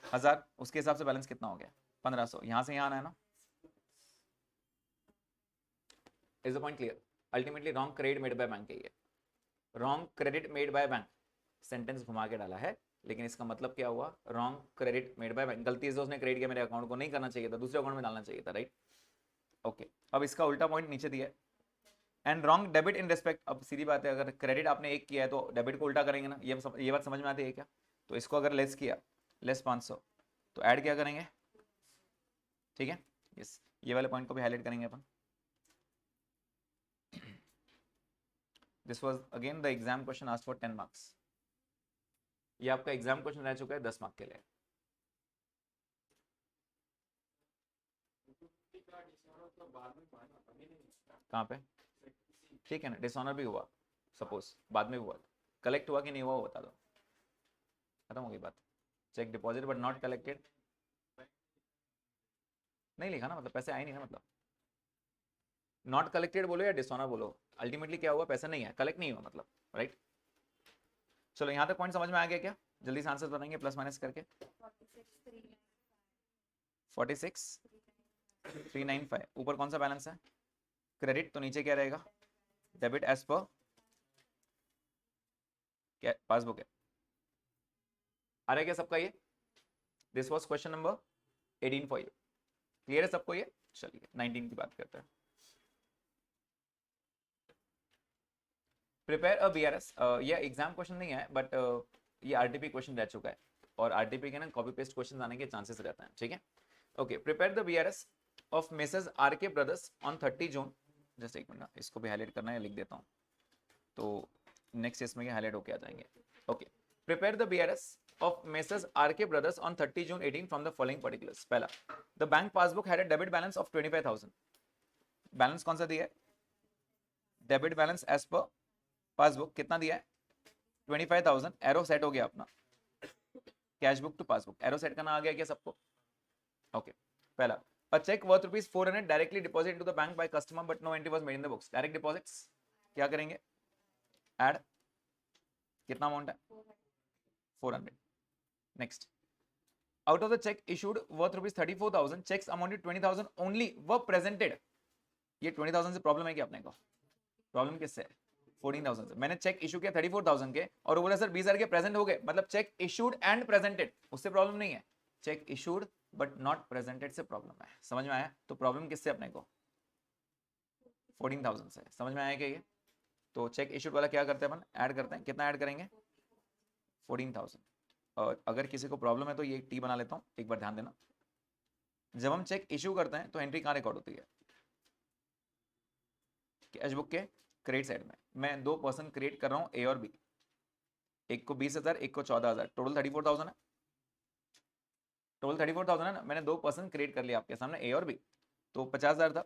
1000। उसके हिसाब से बैलेंस कितना हो गया? 1500। यहां से यहां आना है ना। Is the point clear? Ultimately wrong credit made by bank है ये, wrong credit made by bank. Sentence घुमा के डाला है, लेकिन इसका मतलब क्या हुआ? Wrong credit made by bank. गलती से उसने क्रेडिट किया मेरे अकाउंट को, नहीं करना चाहिए था, दूसरे अकाउंट में डालना चाहिए था, राइट। ओके, अब इसका उल्टा पॉइंट नीचे दिया है, and wrong debit in respect. अब सीधी बात है, अगर क्रेडिट आपने एक किया है तो डेबिट को उल्टा करेंगे ना, ये बात समझ में आती है क्या? तो इसको अगर लेस किया, लेस 500, तो ऐड क्या करेंगे? ठीक है, यस, ये वाले पॉइंट को भी हाईलाइट करेंगे अपन। This was again the exam question asked for 10 marks. ये आपका एग्जाम क्वेश्चन रह चुका है 10 मार्क के लिए। कहाँ पे? ठीक है ना, डिसऑनर भी हुआ, सपोज बाद में हुआ, कलेक्ट हुआ कि नहीं हुआ वो बता दो, खत्म हो गई बात। Cheque deposit but not collected, नहीं लिखा ना, मतलब पैसे आए नहीं ना, मतलब नॉट कलेक्टेड बोलो या डिसऑनर बोलो, अल्टीमेटली क्या हुआ? पैसा नहीं है, कलेक्ट नहीं हुआ, मतलब, राइट। चलो यहाँ तक पॉइंट समझ में आ गया क्या? जल्दी से आंसर बताएंगे प्लस माइनस करके। 46,395। ऊपर कौन सा बैलेंस है? क्रेडिट। तो नीचे क्या रहेगा? डेबिट एज पर क्या पासबुक है। आ रहा है क्या सबका ये? This was question number 18 for you. Clear है सबको ये? चलिए 19 की बात करते हैं। Prepare a BRS. ये एग्जाम क्वेश्चन नहीं है, बट ये आरटीपी क्वेश्चन रह चुका है, और आरटीपी के ना कॉपी पेस्ट क्वेश्चन आने के चांसेस रहते हैं, ठीक है। Okay, prepare the BRS of Mrs RK brothers on 30 June. Just एक मिनट, इसको भी हाईलाइट करना है, लिख देता हूँ तो नेक्स्ट इसमें हाईलाइट होके आ जाएंगे। Okay, prepare the BRS of Messrs. R.K. Brothers on 30 June 18 from the following particulars. पहला, the bank passbook had a debit balance of 25,000. Balance कौन सा दिया है? Debit balance as per passbook कितना दिया है? 25,000। एरो सेट हो गया अपना, cash book to passbook, arrow set करना आ गया क्या सबको? ओके, पहला, a check worth ₹400 directly deposited into the bank by customer but no entry was made in the books. Direct deposits क्या करेंगे? ऐड, कितना अमाउंट है? 400। Next, out of the check issued worth ₹34,000, checks amounted 20,000 only were presented. ये 20,000 से problem है क्या अपने को? प्रॉब्लम किससे है? 14,000 से। मैंने चेक इशू किया 34,000 के और बोला सर 20,000 के प्रेजेंट हो गए, मतलब चेक इशूड एंड प्रेजेंटेड, उससे प्रॉब्लम नहीं है। Cheque issued but not presented से प्रॉब्लम है। समझ में आया? तो प्रॉब्लम किससे अपने को? 14,000 से। समझ में आया क्या ये? तो चेक इशूड वाला क्या करते हैं अपन? ऐड करते हैं। कितना ऐड करेंगे? 14,000। और अगर किसी को प्रॉब्लम है तो ये टी बना लेता हूँ, एक बार ध्यान देना। जब हम चेक इशू करते हैं तो एंट्री कहाँ रिकॉर्ड होती है? कैश बुक के क्रेडिट साइड में। मैं 2 पर्सन क्रिएट कर रहा हूँ, ए और बी। एक को 20,000, एक को 14,000, टोटल 34,000 है। टोटल 34,000 है ना। मैंने 2 पर्सन क्रिएट कर लिया आपके सामने, ए और बी, तो 50,000 था।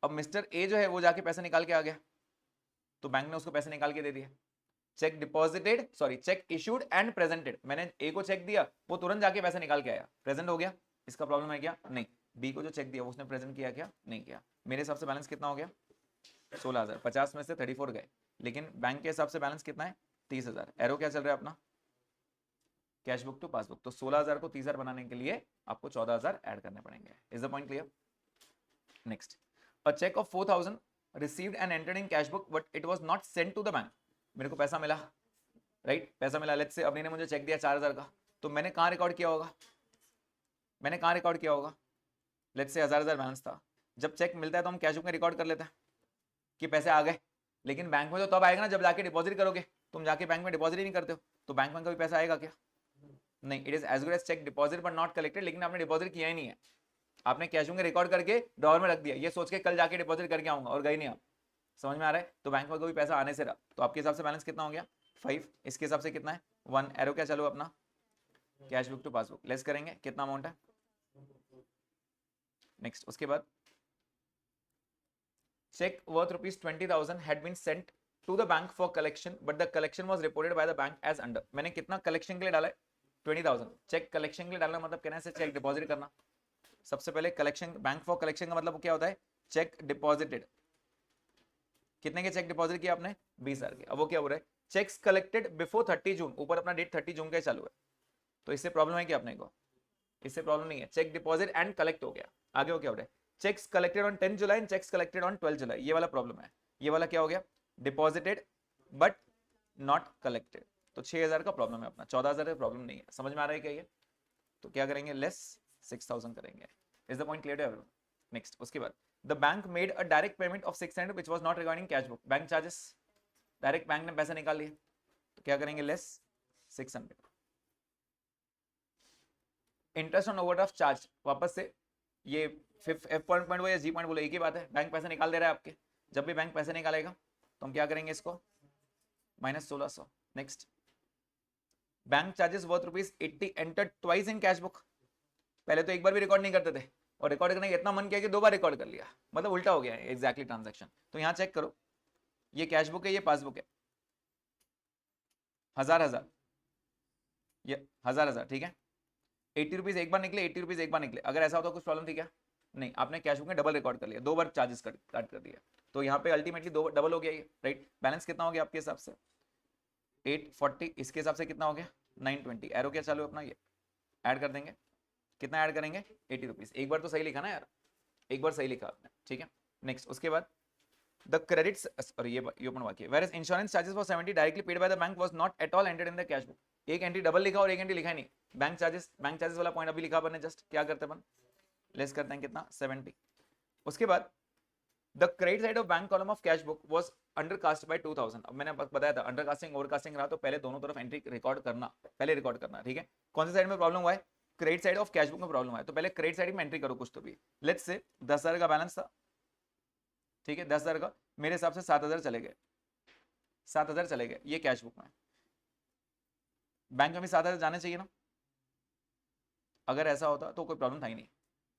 अब मिस्टर ए जो है वो जाके पैसे निकाल के आ गया, तो बैंक ने उसको पैसे निकाल के दे दिए। Check deposited, sorry check issued and presented. मैंने ए को चेक दिया, वो तुरंत जाके पैसे निकाल के आया, प्रेजेंट हो गया। इसका प्रॉब्लम है क्या? नहीं। बी को जो चेक दिया उसने प्रेजेंट किया क्या? नहीं किया। मेरे हिसाब से बैलेंस कितना हो गया? 16,000, 50 में से 34 गए, लेकिन बैंक के हिसाब से बैलेंस कितना है 30,000। एरो क्या चल रहा है अपना, कैश बुक टू पासबुक। तो 16,000 को 30,000 बनाने के लिए आपको 14,000 ऐड करने पड़ेंगे। Is the point clear? Next, a cheque of 4,000 received and entered in cash book but it was not sent to the bank. मेरे को पैसा मिला, राइट, पैसा मिला, लेट्स से अभी ने मुझे चेक दिया 4,000 का, तो मैंने कहाँ रिकॉर्ड किया होगा, मैंने कहाँ रिकॉर्ड किया होगा, लेट्स से 1,000 बैलेंस था। जब चेक मिलता है तो हम कैश बुक में रिकॉर्ड कर लेते हैं कि पैसे आ गए, लेकिन बैंक में तो तब आएगा ना जब जाके डिपॉजिट करोगे, तुम जाके बैंक में डिपॉजिट ही नहीं करते हो, तो बैंक में कभी पैसा आएगा क्या? नहीं। It is as good as cheque deposit but not collected, लेकिन आपने डिपॉजिट किया ही नहीं है, आपने कैश बुक में रिकॉर्ड करके ड्रॉअर में रख दिया, ये सोच के कल जाके डिपॉजिट करके आऊंगा, और गई नहीं आप। समझ में आ रहा है? तो बैंक में कोई पैसा आने से रहा, तो आपके हिसाब से बैलेंस कितना हो गया 5, इसके हिसाब से कितना है 1। एरो क्या चालू अपना, cash book to passbook, less करेंगे कितना अमाउंट है। नेक्स्ट, उसके बाद check worth rupees 20,000 had been sent to the bank for collection but the collection was reported by the bank as under। मैंने कितना कलेक्शन के लिए डाला है 20,000। चेक कलेक्शन के लिए डालना मतलब कहने से चेक डिपॉजिट करना। सबसे पहले कलेक्शन, बैंक फॉर कलेक्शन का मतलब क्या होता है, चेक डिपॉजिटेड। कितने के चेक डिपॉजिट किया आपने 20,000 के। अब वो क्या हो रहा है, चेक्स कलेक्टेड बिफोर 30 जून, ऊपर अपना डेट 30 जून का चालू है, तो इससे प्रॉब्लम है क्या अपने को, इससे प्रॉब्लम नहीं है। चेक डिपॉजिट एंड कलेक्ट हो गया, आगे हो क्या हो रहा है, cheques collected on 10 July and cheques collected on 12 July, ये वाला प्रॉब्लम है। ये वाला क्या हो गया, डिपॉजिटेड बट नॉट कलेक्टेड, तो 6,000 का प्रॉब्लम है अपना, 14,000 का प्रॉब्लम नहीं है। समझ में आ रहा है क्या ये? तो क्या करेंगे, लेस 6,000 करेंगे। इज द पॉइंट क्लियर है? नेक्स्ट, उसके बाद the bank made a direct payment of 600 which was not regarding cash book. Bank charges, direct bank ने पैसा निकाल लिए, तो क्या करेंगे, less 600। Interest on overdraft charge, वापस से ये एफ पॉइंट बोलो या जी पॉइंट बोलो, एक ही बात है, बैंक पैसे निकाल दे रहा है आपके। जब भी बैंक पैसे निकालेगा तो हम क्या करेंगे, इसको -1600। Next, bank charges worth ₹80 entered twice in cash book. पहले तो एक बार भी रिकॉर्ड नहीं करते थे, और रिकॉर्ड करने का इतना मन किया कि 2 बार रिकॉर्ड कर लिया, मतलब उल्टा हो गया है एग्जैक्टली ट्रांजेक्शन। तो यहाँ चेक करो, ये कैश बुक है, ये पासबुक है, 1,000 ये 1,000 ठीक है। 80 रुपीज एक बार निकले, 80 रुपीज एक बार निकले, अगर ऐसा होता कुछ प्रॉब्लम थी क्या? नहीं, आपने कैश बुक में डबल रिकॉर्ड कर लिया, 2 बार चार्जेस काट कर दिया, तो यहाँ पे अल्टीमेटली 2 डबल हो गया ये, राइट। बैलेंस कितना हो गया आपके हिसाब से 840, इसके हिसाब से कितना हो गया 920। एरो क्या चालू अपना, ये ऐड कर देंगे, कितना ऐड करेंगे 80 रुपीज। एक बार तो सही लिखा ना यार, एक बार सही लिखा आपने, ठीक है। नेक्स्ट, उसके बाद द क्रेडिट्स, और ये ओपन वाक्य, whereas insurance charges for 70 directly paid by the bank was not at all entered in the cash book। एक एंट्री डबल लिखा और एक एंट्री लिखा ही नहीं। बैंक चार्जेस वाला पॉइंट अभी लिखा अपन ने, जस्ट क्या करते अपन, लेस करते हैं कितना 70। उसके बाद the credit side of bank column of cash book was undercast bye 2,000। अब मैंने बताया था अंडरकास्टिंग ओवरकास्टिंग रहा, तो पहले दोनों तरफ एंट्री रिकॉर्ड करना, पहले रिकॉर्ड करना, ठीक है। कौन सी साइड में प्रॉब्लम हुआ है, credit side of cash book में प्रॉब्लम है, तो पहले क्रेडिट साइड में एंट्री करो कुछ तो भी। लेट्स से 10,000 का बैलेंस था, ठीक है, 10,000 का, मेरे हिसाब से 7,000 चले गए, 7,000 चले गए, ये कैश बुक में। बैंक में भी 7,000 जाने चाहिए ना, अगर ऐसा होता तो कोई प्रॉब्लम था ही नहीं।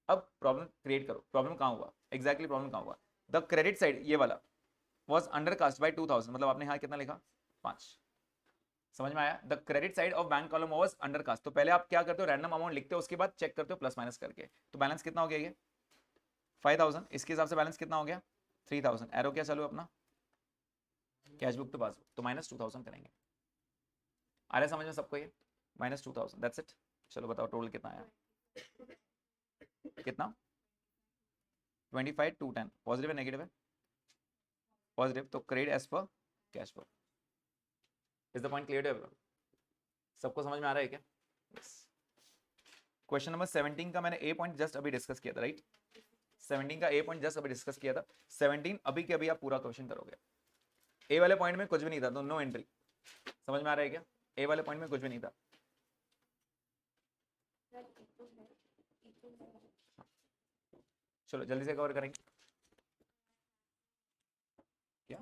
अब प्रॉब्लम क्रिएट करो, प्रॉब्लम कहाँ हुआ एग्जैक्टली, प्रॉब्लम कहाँ हुआ, द क्रेडिट साइड ये वाला वॉज अंडरकास्ट बाय 2,000, मतलब आपने यहाँ कितना लिखा 5। समझ में आया, the credit side of bank column was undercast. तो पहले आप क्या करते हो, रैंडम अमाउंट लिखते हो, उसके बाद चेक करते हो प्लस माइनस करके, तो बैलेंस कितना हो गया ये 5,000। इसके हिसाब से बैलेंस कितना हो गया 3,000। एरो क्या चालू अपना, कैश बुक तो पासबुक, तो -2,000 करेंगे। आ रहा है समझ में सबको ये, -2,000, दैट्स इट। चलो बताओ टोटल कितना आया, कितना 25 टू 10, पॉजिटिव है नेगेटिव है, पॉजिटिव, तो credit as per cash book. Is the point clear है, सबको समझ में आ रहा है क्या? क्वेश्चन नंबर 17 का मैंने ए पॉइंट जस्ट अभी डिस्कस किया था, राइट। 17 का ए पॉइंट जस्ट अभी डिस्कस किया था, 17 अभी के अभी आप पूरा क्वेश्चन करोगे। ए वाले पॉइंट में कुछ भी नहीं था, तो नो एंट्री। समझ में आ रहा है क्या, ए वाले पॉइंट में कुछ भी नहीं था। चलो जल्दी से कवर करेंगे। क्या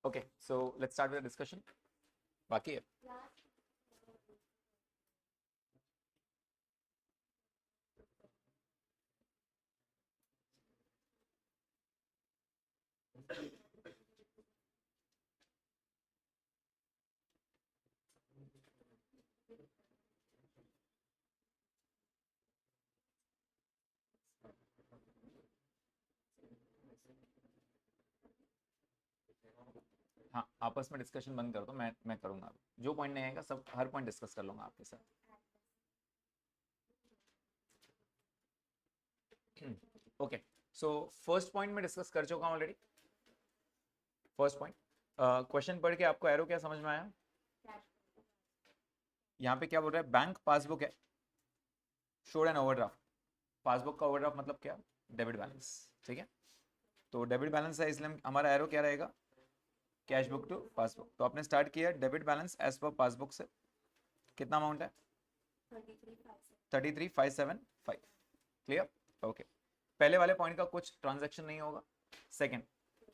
okay, so let's start with discussion. बाकी है. हाँ, आपस में डिस्कशन बंद कर दो, मैं करूंगा. जो पॉइंट नहीं आएगा सब हर पॉइंट डिस्कस कर लूंगा आपके साथ. ओके, सो फर्स्ट पॉइंट में डिस्कस कर चुका हूँ ऑलरेडी. फर्स्ट पॉइंट, क्वेश्चन पढ़ के आपको एरो क्या समझ में आया? यहाँ पे क्या बोल रहा है? बैंक पासबुक है, शोड एन ओवरड्राफ्ट. पासबुक का ओवरड्राफ्ट मतलब क्या? Debit balance. ठीक है, तो डेबिट बैलेंस है, इसलिए हमारा एरो क्या रहेगा? Cash book to passbook. तो आपने स्टार्ट किया debit balance as per passbook से. कितना अमाउंट है? 33,575. क्लियर? ओके, पहले वाले पॉइंट का कुछ ट्रांजैक्शन नहीं होगा. Second,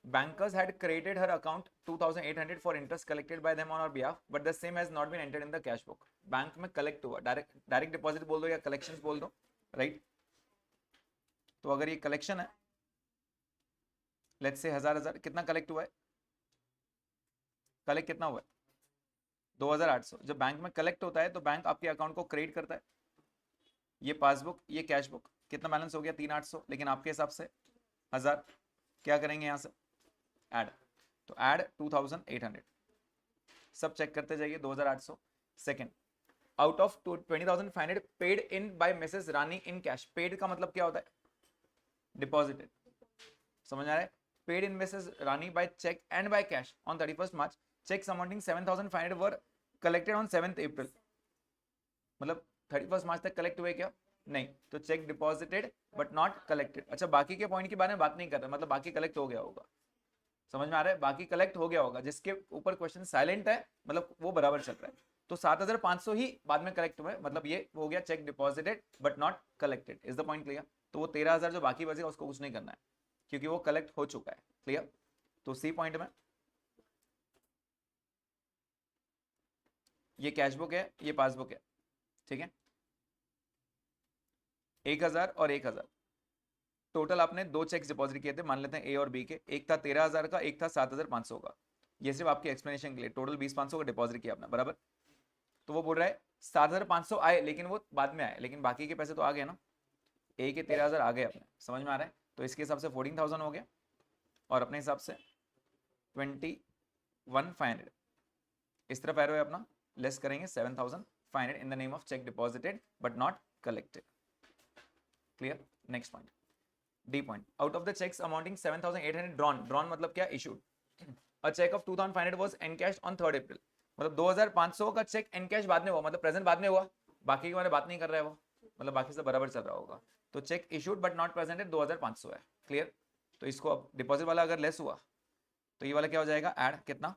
bankers had credited her account 2,800 for interest collected by them on our behalf, but the same has not been entered in the cash book. Bank में collect हुआ, direct deposit बोल दो या collections बोल दो, right? तो अगर ये कलेक्शन है, लेट्स से 1000 कितना कलेक्ट हुआ है? कलेक्ट कितना हुआ है? 2,800. जब बैंक में कलेक्ट होता है तो बैंक आपके अकाउंट को क्रेडिट करता है. ये पासबुक, ये कैश बुक, कितना बैलेंस हो गया? 3,800. लेकिन आपके हिसाब से 1000. क्या करेंगे यहाँ से? ऐड. तो ऐड 2,800. सब चेक करते जाइए. 2,800. Second, out of 20,500 paid in by Mrs Rani in cash. Paid का मतलब क्या होता है? डिपॉजिटेड. समझ आ रहा है? Paid in Mrs Rani by cheque and by cash on 31st March. Cheques amounting 7,500 were collected on 7th April. मतलब 31st March तक कलेक्ट हुए क्या? नहीं. तो check deposited but not collected. अच्छा, बाकी के पॉइंट के बारे में बात नहीं कर रहे, मतलब बाकी कलेक्ट हो गया होगा. समझ में आ रहा है? बाकी कलेक्ट हो गया होगा. जिसके ऊपर क्वेश्चन साइलेंट है मतलब वो बराबर चल रहा है. तो 7,500 ही बाद में कलेक्ट हुआ है, मतलब ये हो गया check deposited but not collected. Is the point clear? तो वो 13,000 जो बाकी बचेगा उसको कुछ नहीं करना है क्योंकि वो कलेक्ट हो चुका है. क्लियर? तो सी पॉइंट में ये कैश बुक है, ये पासबुक है. ठीक है, 1,000 और 1,000 टोटल आपने दो चेक्स डिपॉजिट किए थे, मान लेते हैं ए और बी के. एक था 13,000 का, एक था 7,500 का. ये सिर्फ आपकी एक्सप्लेनेशन के लिए. टोटल 20,500 का डिपॉजिट किया आपने, बराबर? तो वो बोल रहा है 7,500 आए, लेकिन वो बाद में आए, लेकिन बाकी के पैसे तो आ गए ना. ए के 13,000 आ गए अपने. समझ में आ रहा है? तो इसके हिसाब से 14,000 हो गया और अपने हिसाब से 21,500. इस तरफ एरो है अपना, लेस करेंगे 7,500 in the name of cheque deposited but not collected. Clear? Next point, D point. Out of the cheques amounting 7,800 drawn मतलब क्या? Issued. A cheque of 2,500 was encashed on 3rd April. मतलब 2,500 का check encash बाद में हुआ, मतलब present बाद में हुआ. बाकी के बारे में बात नहीं कर रहा है वो, मतलब बाकी से बराबर चल रहा होगा. तो check issued but not presented 2,500 है. क्लियर? तो इसको अब डिपॉजिट वाला अगर लेस हुआ तो ये वाला क्या हो जाएगा? ऐड कितना?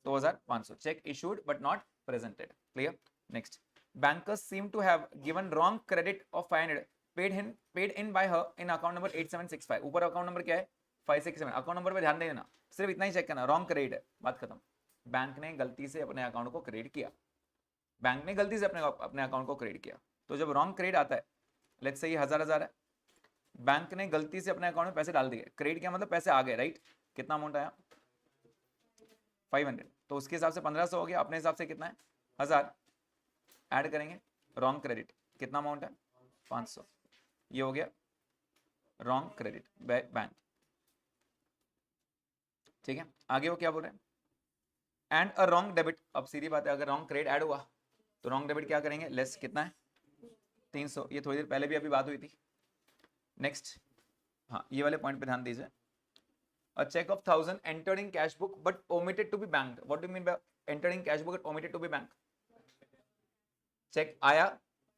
2,500. Check issued but not presented. Clear? Next, bankers seem to have given wrong credit of 500 paid in by her in account number 8765. ऊपर अकाउंट नंबर क्या है? 567. अकाउंट नंबर पे ध्यान देना, सिर्फ इतना ही चेक करना. रॉन्ग क्रेडिट है, बात खत्म. बैंक ने गलती से अपने अकाउंट को क्रेडिट किया. बैंक ने गलती से अपने अकाउंट को क्रेडिट किया. तो जब रॉन्ग क्रेडिट आता है, लेट्स से ये 1,000 है, बैंक ने गलती से अपने अकाउंट में पैसे डाल दिए. क्रेडिट किया मतलब पैसे आ गए, राइट? कितना अमाउंट आया? 500. तो उसके हिसाब से 1,500 हो गया. अपने हिसाब से कितना है? 1,000. ऐड करेंगे रॉन्ग क्रेडिट. कितना अमाउंट है? 500. ये हो गया रॉन्ग क्रेडिट बैंक. ठीक है, आगे वो क्या बोल रहे हैं? And a wrong debit. अब सीधी बात है, अगर रॉन्ग क्रेडिट ऐड हुआ तो रॉन्ग डेबिट क्या करेंगे? लेस कितना है? 300. ये थोड़ी देर पहले भी अभी बात हुई थी. नेक्स्ट, हाँ, ये वाले पॉइंट पे ध्यान दीजिए. A check of 1,000 entered in cash book but omitted to be banked. What do you mean by entered in cash book but omitted to be banked? Cheque आया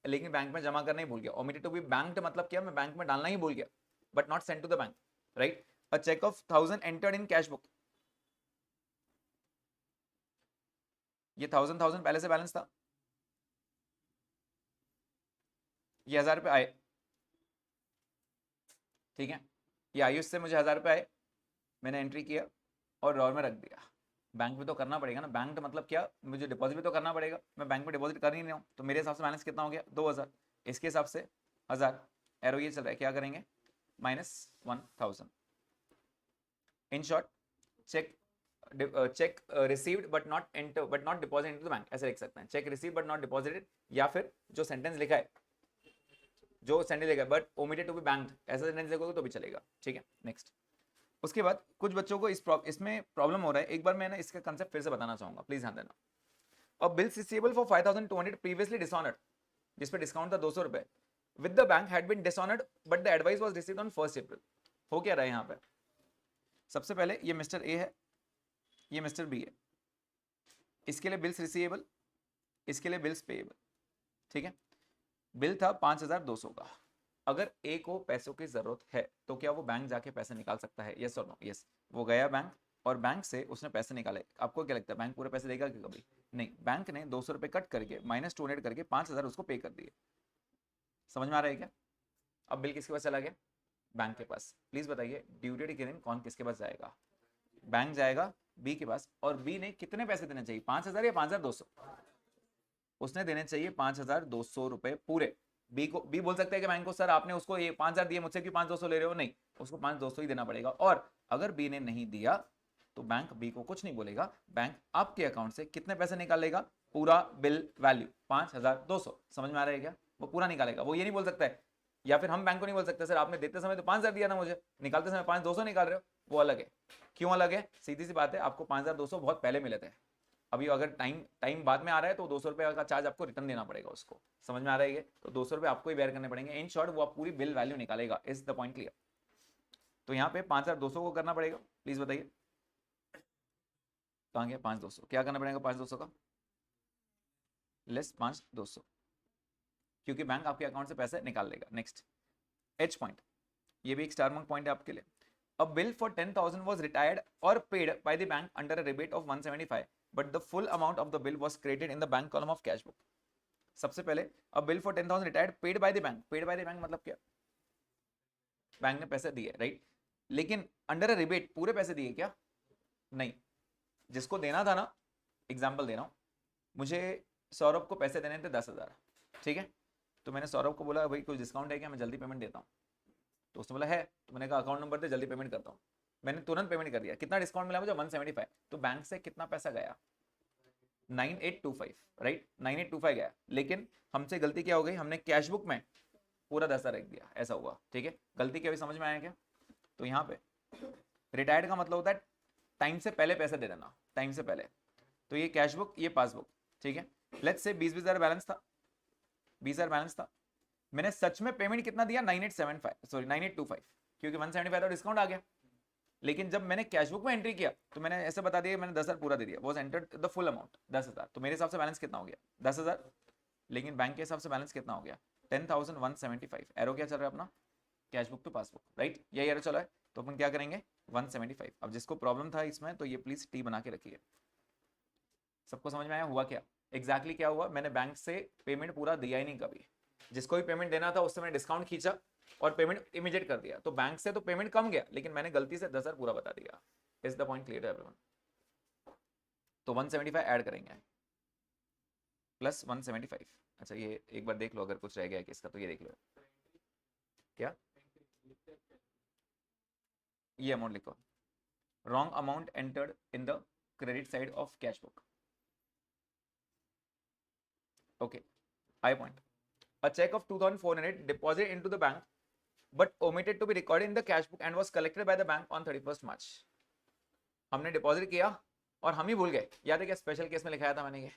लेकिन बैंक में जमा करना ही भूल गया. omitted to be banked मतलब क्या? मैं बैंक में डालना ही भूल गया, but not sent to the bank, right? A check of 1,000 entered in cash book. ये 1,000 पहले से बैलेंस था. ये 1,000 रुपये आए. ठीक है, ये आयुष से मुझे 1,000 रुपये आए, मैंने एंट्री किया. और ड्रॉर में रख दिया। बैंक में तो करना पड़ेगा ना, बैंक मतलब क्या, मुझे डिपॉजिट भी तो करना पड़ेगा, मैं बैंक में डिपॉजिट कर ही नहीं हूँ, तो मेरे हिसाब से बैलेंस कितना हो गया 2000, इसके हिसाब से 1000, एरो ये चल रहा है, क्या करेंगे -1000। In short cheque cheque received but not deposit into the bank, ऐसे लिख सकते हैं, cheque received but not deposited, या फिर जो सेंटेंस लिखा है, जो सेंटेंस लिखा है but omitted to be banked, ऐसा सेंटेंस लिखोगे तो भी चलेगा, ठीक है। नेक्स्ट, उसके बाद कुछ बच्चों को इसमें प्रॉब्लम हो रहा है, एक बार मैं ना इसका कंसेप्ट फिर से बताना चाहूंगा, प्लीज ध्यान देना। और bills receivable for 5200 previously dishonoured, जिस पे डिस्काउंट था 200 रुपए, with the bank had been dishonoured but the advice was received on 1 April. हो क्या रहा है यहाँ पे, सबसे पहले ये मिस्टर ए है, ये मिस्टर बी है, इसके लिए बिल्स रिसीवेबल, इसके लिए बिल्स पेएबल, ठीक है। बिल था 5200 का, अगर ए को पैसों की जरूरत है तो क्या वो बैंक जाके पैसे निकाल सकता है, यस और नो? यस, वो गया बैंक और बैंक से उसने पैसे निकाले। आपको क्या लगता है बैंक पूरे पैसे देगा कि कभी नहीं, बैंक ने 200 रुपए कट करके -200 करके 5000 उसको पे कर दिए। समझ में आ रहा है क्या? अब बिल किसके पास चला गया, बैंक के पास। प्लीज बताइए ड्यूटी के दिन कौन किसके पास जाएगा, बैंक जाएगा बी के पास, और बी ने कितने पैसे देने चाहिए, 5000 या 5200? उसने देने चाहिए 5200 रुपए पूरे। बी बोल सकता है कि बैंक को सर आपने उसको ये 5000 दिए, मुझसे क्यों 5200 ले रहे हो, नहीं, उसको 5200 ही देना पड़ेगा। और अगर बी ने नहीं दिया तो बैंक बी को कुछ नहीं बोलेगा, बैंक आपके अकाउंट से कितने पैसे निकालेगा, पूरा बिल वैल्यू 5200। समझ में आ रहा है क्या? वो पूरा निकालेगा, वो ये नहीं बोल सकता है, या फिर हम बैंक को नहीं बोल सकते सर आपने देते समय तो 5000 दिया ना मुझे, निकालते समय 5200 निकाल रहे हो, वो अलग है। क्यों अलग है? सीधी सी बात है, आपको 5200 बहुत पहले मिले थे, अभी अगर टाइम बाद में आ रहा है तो 200 रुपए का चार्ज आपको रिटर्न देना पड़ेगा उसको। समझ में आ रहा है? तो 200 रुपए आपको ही बेयर करने पड़ेंगे। इन शॉर्ट वो आप पूरी बिल वैल्यू निकालेगा। Is the point clear? तो यहाँ पे 5200 को करना पड़ेगा, प्लीज बताइए कहाँ गया 5200, क्या करना पड़ेगा 5200 का, लेस 5200, क्योंकि बैंक आपके अकाउंट से पैसे निकाल लेगा। नेक्स्ट एच पॉइंट, ये भी एक स्टार मार्क पॉइंट है आपके लिए। A bill for 10,000 was retired or paid by the bank under a rebate of 175, but the full amount of the bill was credited in the bank column of cash book. सबसे पहले a bill for 10,000 retired paid by the bank, paid by the bank मतलब क्या, bank ने पैसे दिए, right, लेकिन under a rebate पूरे पैसे दिए क्या, नहीं, जिसको देना था ना, एग्जाम्पल दे रहा हूं, मुझे सौरभ को पैसे देने थे 10,000, ठीक है, तो मैंने सौरभ को बोला भाई कुछ डिस्काउंट है क्या, मैं जल्दी पेमेंट देता हूँ, तो उसने बोला है, तो मैंने कहा अकाउंट नंबर दे जल्दी पेमेंट करता हूँ, मैंने तुरंत पेमेंट कर दिया। कितना डिस्काउंट मिला मुझे 175, तो बैंक से कितना पैसा गया 9825, राइट, 9825 गया, लेकिन हमसे गलती क्या हो गई, हमने कैश बुक में पूरा 10,000 रख दिया, ऐसा हुआ, ठीक है। गलती क्या हुई समझ में आया क्या? तो यहाँ पे रिटायर्ड का मतलब होता है टाइम से पहले पैसे दे देना, टाइम से पहले, तो ये कैश बुक ये पासबुक, ठीक है। लेट्स से 20,000 बैलेंस था, 20,000 बैलेंस था, मैंने सच में पेमेंट कितना दिया 9875, सॉरी 9825, क्योंकि 175 का डिस्काउंट आ गया, लेकिन जब मैंने कैशबुक में एंट्री किया तो मैंने ऐसे बता दिया मैंने 10,000 पूरा दे दिया, was entered the full amount 10,000, तो मेरे हिसाब से बैलेंस कितना हो गया 10,000, लेकिन बैंक के हिसाब से बैलेंस कितना हो गया 10,175। एरो क्या चल रहा है अपना, कैशबुक टू पासबुक, राइट, यही एरो चला है, तो अपन क्या करेंगे 175। अब जिसको प्रॉब्लम था इसमें तो ये प्लीज टी बना के रखिए। सबको समझ में आया हुआ क्या एग्जैक्टली क्या हुआ? मैंने बैंक से पेमेंट पूरा दिया ही नहीं कभी, जिसको भी पेमेंट देना था उससे मैंने डिस्काउंट खींचा और पेमेंट इमीडिएट कर दिया, तो बैंक से तो पेमेंट कम गया, लेकिन मैंने गलती से 10,000 पूरा बता दिया। Is the point clear everyone? तो 175 ऐड करेंगे प्लस 175। अच्छा ये एक बार देख लो अगर कुछ रह गया है किसका, तो ये देख लो क्या, ये अमाउंट लिखो, wrong amount entered in the credit side of cash book. Okay, I point, a check of 2,400 deposited into the bank but omitted to be recorded in the cash book and was collected by the bank on 31st March. हमने deposit किया और हम ही भूल गए, याद है क्या special case में लिखाया था मैंने, ये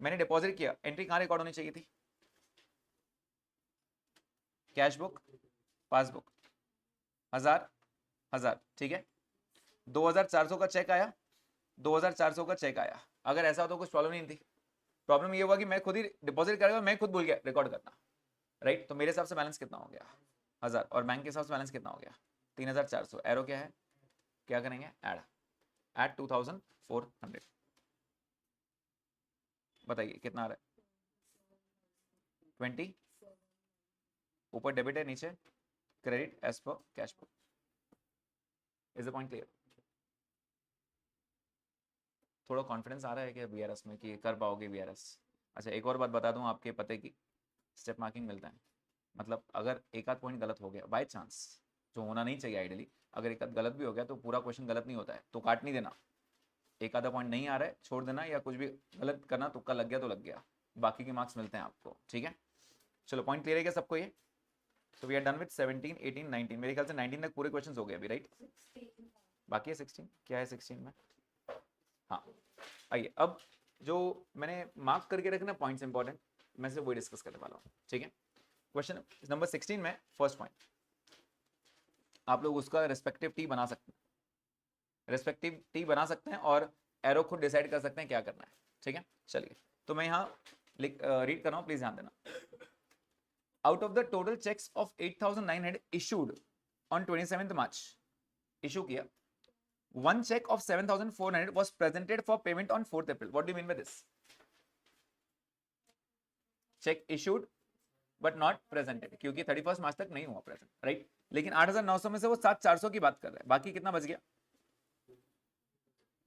मैंने डिपॉजिट किया, एंट्री कहां रिकॉर्ड होनी चाहिए थी, कैश बुक पासबुक, 1000, ठीक है, 2,400 का चेक आया, 2,400 का चेक आया। अगर ऐसा हो तो कुछ प्रॉब्लम नहीं थी, प्रॉब्लम ये हुआ कि मैं खुद ही डिपॉजिट करेगा, मैं खुद भूल गया रिकॉर्ड करना, राइट, तो मेरे हिसाब से बैलेंस कितना हो गया 1000, और बैंक के हिसाब से बैलेंस कितना हो गया 3,400। एरो क्या है, क्या करेंगे ऐड 2,400, बताइए कितना आ रहा है 20, ऊपर डेबिट है नीचे credit as per cash book. Is the point clear? थोड़ा कॉन्फिडेंस आ रहा है क्या बीआरएस में कि कर पाओगे बीआरएस? अच्छा एक और बात बता दूं, आपके पते की स्टेप मार्किंग मिलता है, मतलब अगर एक आध पॉइंट गलत हो गया बाय चांस, जो होना नहीं चाहिए आइडियली, अगर एक आध गलत भी हो गया तो पूरा क्वेश्चन गलत नहीं होता है, तो काट नहीं देना। एक आधा पॉइंट नहीं आ रहा है छोड़ देना, या कुछ भी गलत करना, तुक्का लग गया तो लग गया, बाकी के मार्क्स मिलते हैं आपको, ठीक है। चलो पॉइंट क्लियर है क्या सबको ये? तो वी आर डन विद 17, 18, 19, मेरे ख्याल से 19 तक पूरे क्वेश्चंस हो गए अभी, राइट? बाकी है 16, क्या है 16 में? हाँ आइए, अब जो मैंने मार्क करके रखना पॉइंट्स इंपॉर्टेंट, मैं से वही डिस्कस करने वाला हूँ, ठीक है। क्वेश्चन नंबर 16 में फर्स्ट पॉइंट, आप लोग उसका रेस्पेक्टिव टी बना सकते हैं, रेस्पेक्टिव टी बना सकते हैं और एरो खुद डिसाइड कर सकते हैं क्या करना है, ठीक है। चलिए तो मैं यहाँ रीड कर रहा हूँ, प्लीज ध्यान देना। Out of the total cheques of 8,900 issued on 27th March, issue किया, one check of 7,400 was presented for payment on 4th April. What do you mean by this? Check issued but not presented, क्योंकि 31st March तक नहीं हुआ present, right? लेकिन 8,900 में से वो 7,400 की बात कर रहा है, बाकी कितना बच गया?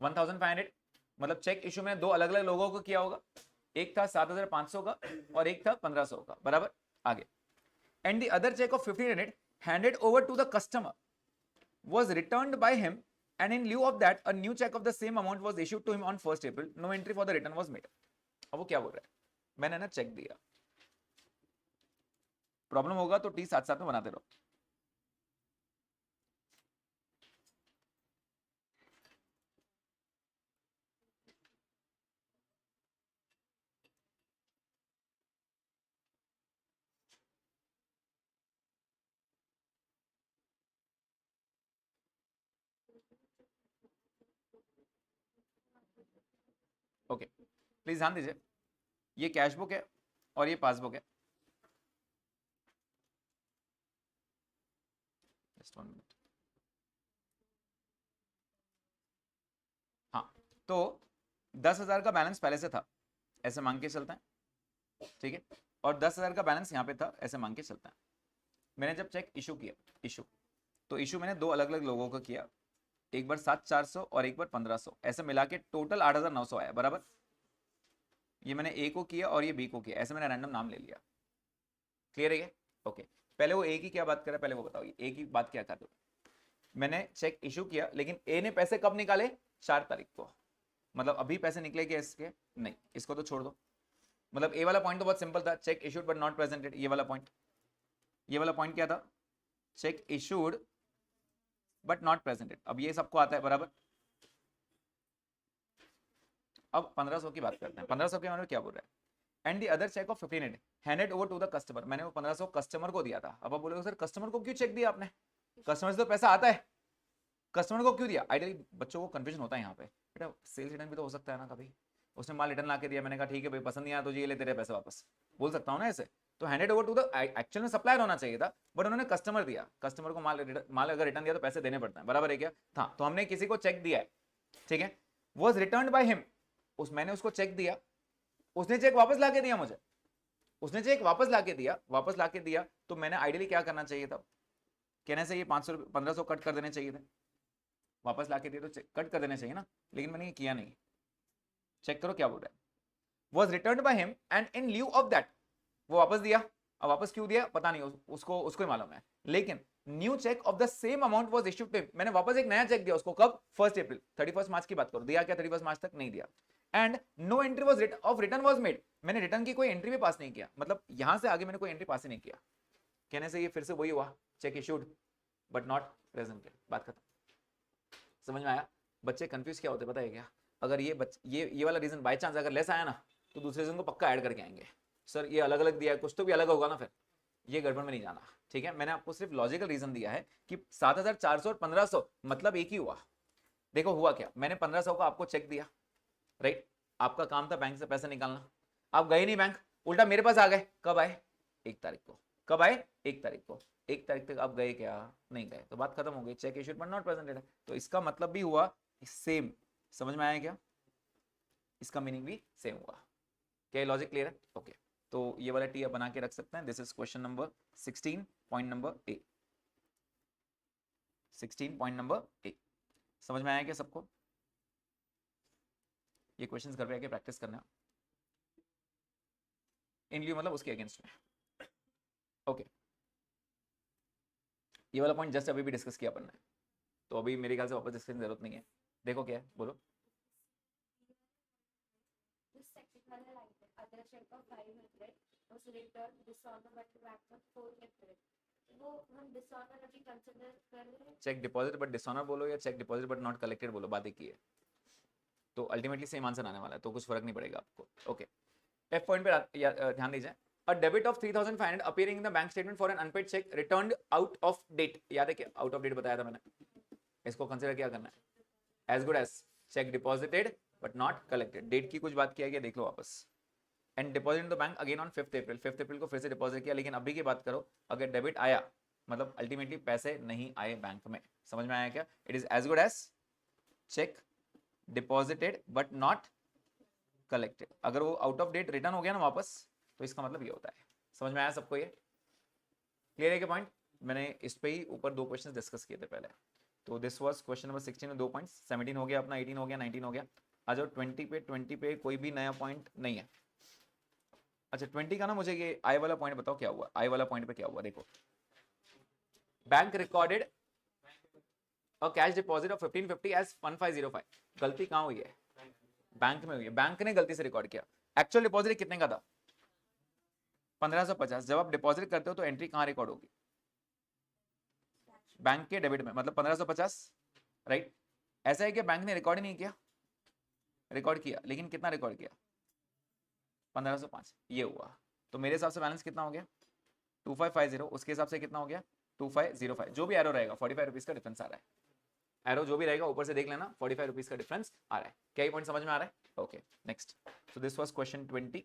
1,500। मतलब चेक इशू में दो अलग अलग लोगों को किया होगा, एक था 7,500 का और एक था 1,500 का, बराबर। आगे, and the other cheque of 1,500 handed over to the customer was returned by him, and in lieu of that a new check of the same amount was issued to him on 1st April. No entry for the return was made. अब वो क्या बोल रहा है? मैंने ना check दिया, problem होगा तो टी साथ साथ में बनाते रहो। ओके प्लीज ध्यान दीजिए, ये कैश बुक है और ये पासबुक है। Just 1 minute. हाँ, तो 10,000 का बैलेंस पहले से था, ऐसे मांग के चलता है, ठीक है, और 10,000 का बैलेंस यहाँ पे था, ऐसे मांग के चलता है। मैंने जब चेक इशू किया, इशू तो इशू मैंने दो अलग अलग लोगों को किया, एक बार 7,400 और एक बार 1,500, ऐसे मिला के टोटल 8,900 आया, बराबर। ये मैंने ए को किया और ये बी को किया, ऐसे मैंने रैंडम नाम ले लिया, क्लियर है ये? ओके, पहले वो ए की क्या बात करे, पहले वो बताओ ए की बात क्या कर दो। मैंने चेक इशू किया, लेकिन ए ने पैसे कब निकाले? 4 तारीख को, मतलब अभी पैसे निकले क्या इसके? नहीं, इसको तो छोड़ दो। मतलब ए वाला पॉइंट तो बहुत सिंपल था, check issued but not presented, ये वाला पॉइंट, ये वाला पॉइंट क्या था? Check issued but not presented, अब ये सबको आता है, बराबर। अब 1,500 की बात करते हैं, 1,500 के बारे में क्या बोल रहा है? And the other cheque of 1,500 handed over to the customer, मैंने वो 1,500 कस्टमर को दिया था। अब आप बोलोगे सर कस्टमर को क्यों चेक दिया आपने? कस्टमर से तो पैसा आता है, कस्टमर को क्यों दिया? आइडियली बच्चों को कंफ्यूजन होता है यहाँ पे, बेटा सेल्स रिटर्न भी तो हो सकता है ना कभी, उसने माल रिटर्न ला के दिया, मैंने कहा ठीक है भाई पसंद नहीं आया तो ये ले तेरे पैसे वापस, बोल सकता हूँ ना ऐसे। तो handed over to the, actual में सप्लायर होना चाहिए था, बट उन्होंने कस्टमर दिया, कस्टमर को माल अगर रिटर्न दिया तो पैसे देने पड़ते हैं, बराबर है क्या? था, तो हमने किसी को चेक दिया है, ठीक है, वॉज रिटर्न बाय हिम, मैंने उसको चेक दिया, उसने चेक वापस ला के दिया मुझे, उसने चेक वापस ला के दिया, वापस ला के दिया, तो मैंने आइडियली क्या करना चाहिए था? कहने से ये 500 1,500 कट कर देने चाहिए थे, वापस ला के दिया तो कट कर देने चाहिए ना, लेकिन मैंने ये किया नहीं। चेक करो क्या बोल रहा है, was return by him and in lieu of that, वो वापस दिया। अब वापस क्यों दिया पता नहीं, उसको ही मालूम है, लेकिन new cheque of the same amount was issued to him, मैंने वापस एक नया चेक दिया उसको, कब? 1st April, 31st March की बात करो, दिया क्या 31st March तक? नहीं दिया। And no entry was of return was made, मैंने रिटर्न की कोई एंट्री भी पास नहीं किया, मतलब यहां से आगे मैंने कोई एंट्री पास ही नहीं किया। कहने से ये फिर से वही हुआ, check issued but not presented, बात खत्म। समझ में आया? बच्चे कंफ्यूज क्या होते पता है क्या? अगर ये वाला रीजन बाय चांस अगर लेस आया ना, तो दूसरे रीजन को पक्का ऐड करके आएंगे, सर ये अलग अलग दिया है, कुछ तो भी अलग होगा ना, फिर ये गड़बड़ में नहीं जाना, ठीक है। मैंने आपको सिर्फ लॉजिकल रीजन दिया है कि 7,400 और 1,500 मतलब एक ही हुआ। देखो हुआ क्या, मैंने 1,500 का आपको चेक दिया, राइट, आपका काम था बैंक से पैसे निकालना, आप गए नहीं बैंक, उल्टा मेरे पास आ गए, कब आए? 1 तारीख को। कब आए? 1 तारीख को। 1 तारीख तक आप गए क्या? नहीं गए, तो बात खत्म हो गई, check issued but not presented है, तो इसका मतलब भी हुआ सेम। समझ में आया क्या? इसका मीनिंग भी सेम हुआ। क्या लॉजिक क्लियर है? ओके, तो ये वाला टी आप बना के रख सकते हैं। This is question number 16, point number A, 16 point number A. समझ में आया क्या सबको? ये क्वेश्चंस घर पे आके प्रैक्टिस करना इन लियो मतलब उसके अगेंस्ट में। ओके ये वाला पॉइंट जस्ट अभी भी डिस्कस किया अपन ने, तो अभी मेरे ख्याल से वापस डिस्कस की जरूरत नहीं है। देखो क्या है, बोलो। चेक डिपॉजिट बट डिसऑनर बोलो या cheque deposit but not collected बोलो, बात एक ही है, तो अल्टीमेटली सेम आंसर आने वाला है, तो कुछ फर्क नहीं पड़ेगा आपको। ओके एफ पॉइंट पे ध्यान दीजिए। A debit of 3,500 appearing in the bank statement for an unpaid check returned out of date, याद है क्या आउट ऑफ डेट बताया था मैंने, इसको कंसीडर क्या करना है, as good as cheque deposited but not collected. Date की कुछ बात किया गया, देख लो वापस। And deposit in the bank again on 5 April, 5 अप्रैल को फिर से डिपॉजिट किया, लेकिन अभी की बात करो अगर डेबिट आया मतलब अल्टीमेटली पैसे नहीं आए बैंक में, समझ में आया क्या, it is as good as cheque deposited but not collected. अगर वो आउट ऑफ डेट रिटर्न हो गया ना वापस, तो इसका मतलब ये होता है। समझ में आया सबको, ये क्लियर है क्या पॉइंट। मैंने इस पे ही ऊपर 2 क्वेश्चंस डिस्कस किए थे पहले, तो दिस वाज क्वेश्चन नंबर 16 में 2 पॉइंट्स, 17 हो गया अपना, 18 हो गया, 19 हो गया। आ जाओ 20 पे कोई भी नया पॉइंट नहीं है। अच्छा 20 का ना मुझे ये आई वाला पॉइंट बताओ क्या हुआ, आई वाला पॉइंट पे क्या हुआ, देखो bank recorded a cash deposit of 1550 as 1505, गलती कहाँ हुई है, बैंक में हुई है, बैंक ने गलती से रिकॉर्ड किया। एक्चुअल डिपॉजिट कितने का था, 1550। जब आप डिपॉजिट करते हो तो एंट्री कहाँ रिकॉर्ड होगी, बैंक के डेबिट में, मतलब 1550, राइट। ऐसा है कि बैंक ने रिकॉर्ड ही नहीं किया, रिकॉर्ड किया लेकिन कितना रिकॉर्ड किया, 1505, ये हुआ। तो मेरे हिसाब से बैलेंस कितना हो गया 2550, उसके हिसाब से कितना हो गया 2505, जो भी एरो रहेगा 45 रुपीज का डिफरेंस आ रहा है, एरो जो भी रहेगा ऊपर से देख लेना, 45 रुपीज का डिफरेंस आ रहा है। क्या ये पॉइंट समझ में आ रहा है, okay next. So this was question 20।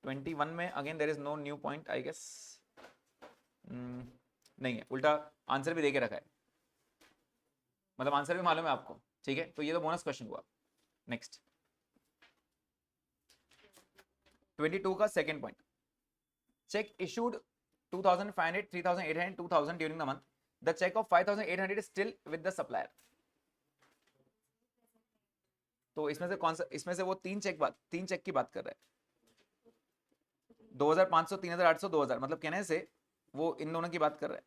21 में again there is no new point I guess, नहीं है, उल्टा आंसर भी देके रखा है, मतलब आंसर भी मालूम है आपको, ठीक है। तो ये तो बोनस क्वेश्चन हुआ। नेक्स्ट 22 का second point, cheque issued 2500, 3800, 2000 during the month, the cheque of 5800 is still with the supplier. तो इसमें से कौन सा, इसमें से वो तीन चेक की बात कर रहे हैं, 2500, 3800, 2000, मतलब कहने से वो इन दोनों की बात कर रहे हैं।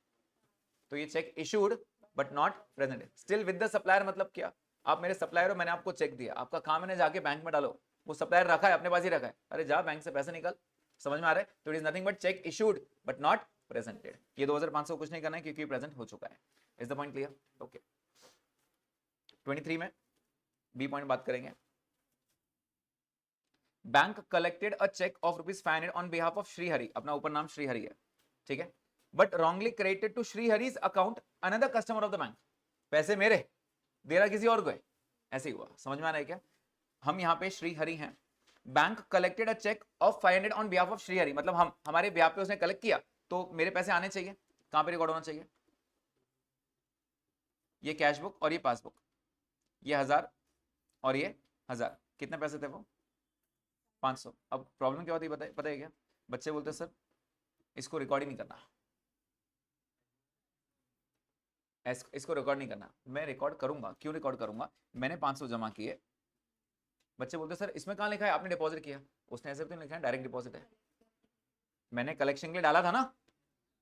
तो ये check issued but not present, still with the supplier, मतलब क्या, आप मेरे सप्लायर हो, मैंने आपको चेक दिया, आपका काम है जाके बैंक में डालो, वो सप्लायर रखा है अपने पास ही रखा है, अरे जा बैंक से पैसे निकाल, समझ में आ रहा है। तो it is nothing but check issued but not presented. ये 2500 कुछ नहीं करना है क्योंकि प्रेजेंट हो चुका है। Is the point clear, okay. 23 में बी पॉइंट बात करेंगे। Bank collected a cheque of ₹500 on behalf of Shrihari, अपना ऊपर नाम श्रीहरि है, ठीक है, but wrongly credited to Shrihari's account another customer of the bank, पैसे मेरे दे रहा किसी और को है, ऐसे ही हुआ। समझ में आ रहा है क्या, हम यहाँ पे श्रीहरि हैं, bank collected a cheque of 500 on behalf of Shrihari, मतलब हम हमारे बिहाफ पे उसने कलेक्ट किया, तो मेरे पैसे आने चाहिए, कहां पे रिकॉर्ड होना चाहिए, ये कैश बुक और ये पासबुक, ये 1000 और ये 1000, कितने पैसे थे वो 500। अब प्रॉब्लम क्या होती है पता है क्या, बच्चे बोलते हैं सर इसको रिकॉर्ड ही नहीं करना, इसको रिकॉर्ड नहीं करना। मैं रिकॉर्ड करूंगा, क्यों रिकॉर्ड करूंगा, मैंने 500 जमा किए। बच्चे बोलते सर इसमें कहाँ लिखा है आपने डिपॉजिट किया, उसने ऐसे तो नहीं लिखा है, डायरेक्ट डिपॉजिट है, मैंने कलेक्शन के लिए डाला था ना,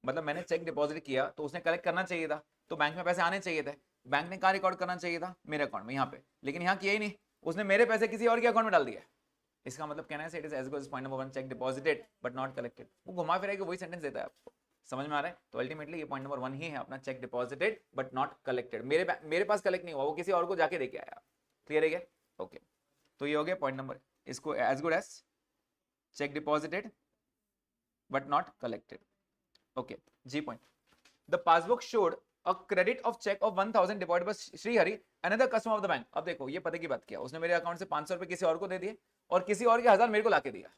मतलब मैंने चेक डिपॉजिट किया तो उसने कलेक्ट करना चाहिए था, तो बैंक में पैसे आने चाहिए थे, बैंक ने कहाँ रिकॉर्ड करना चाहिए था, मेरे अकाउंट में यहाँ पे, लेकिन यहाँ किया ही नहीं, उसने मेरे पैसे किसी और के अकाउंट में डाल दिया। इसका मतलब कहना है it is as good as point number 1, cheque deposited but not collected. वो घुमा फिरा के वही सेंटेंस देता है आपको, समझ में आ रहा है। तो अल्टीमेटली ये पॉइंट नंबर 1 ही है अपना, check deposited but not collected, मेरे पास कलेक्ट नहीं हुआ, वो किसी और को जाके देके आया। क्लियर है क्या, ओके। तो ये हो गया पॉइंट नंबर, इसको as good as cheque deposited but not collected, okay. G point, the passbook showed a credit of cheque of 1000 deposit by Shrihari another customer of the bank. अब देखो ये पते की बात किया, उसने मेरे अकाउंट से 500 रुपए किसी और को दे दिए और किसी और के 1000 मेरे को लाके दिया,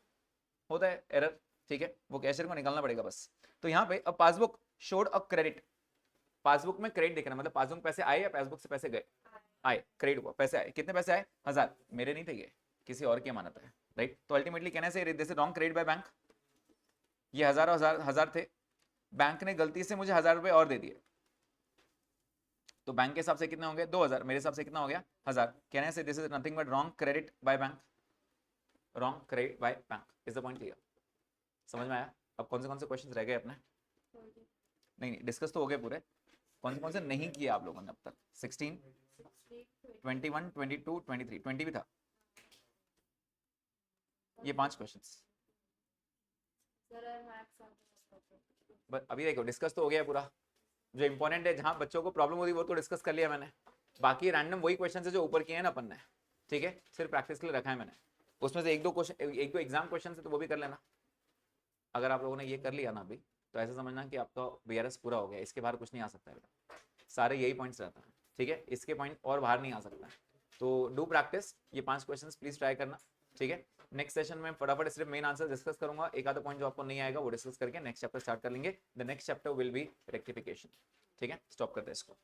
होता है एरर, ठीक है, वो कैशियर को निकालना पड़ेगा बस। तो यहाँ पे अब passbook showed a credit, passbook में क्रेडिट दिख रहा है, मतलब पासबुक में पैसे आए या पासबुक से पैसे गए, आए, क्रेडिट हुआ, पैसे आए, कितने पैसे आए 1000, मेरे नहीं थे ये, किसी और की अमानत है, राइट। तो अल्टीमेटली कहने से this is wrong credit by bank, ये 1000 थे, बैंक ने गलती से मुझे 1000 रुपए और दे दिए, तो बैंक के हिसाब से कितने होंगे 2000, मेरे हिसाब से कितना हो गया 1000, कहने से this is nothing but wrong credit by bank, wrong, credit by bank. Is the point clear? समझ में आया? अब कौन से क्वेश्चंस रह गए अपने? नहीं, डिस्कस तो हो गए पूरे। कौन से नहीं किए आप लोगों ने अब तक? 16, 21, 22, 23, 20 भी था। ये 5 क्वेश्चंस। बट अभी देखो डिस्कस तो हो गया पूरा। जो इंपॉर्टेंट है, जहां बच्चों को प्रॉब्लम हो रही वो तो डिस्कस कर लिया मैंने। बाकी रैंडम वही क्वेश्चन है जो ऊपर किए हैं ना अपन ने, ठीक है, सिर्फ प्रैक्टिस के लिए रखा है मैंने। उसमें से एक दो एग्जाम क्वेश्चन है तो वो भी कर लेना। अगर आप लोगों ने ये कर लिया ना अभी, तो ऐसा समझना कि आपका BRS पूरा हो गया, इसके बाहर कुछ नहीं आ सकता है बेटा। सारे यही पॉइंट्स रहता है, ठीक है, इसके पॉइंट और बाहर नहीं आ सकता है। तो डू प्रैक्टिस, ये 5 क्वेश्चंस प्लीज ट्राई करना, ठीक है। नेक्स्ट सेशन में फटाफट सिर्फ मेन आंसर डिस्कस करूंगा, एक आधा पॉइंट जो आपको नहीं आएगा वो डिस्कस करके नेक्स्ट चैप्टर स्टार्ट कर लेंगे। The next chapter will be rectification, ठीक है। स्टॉप करते हैं इसको।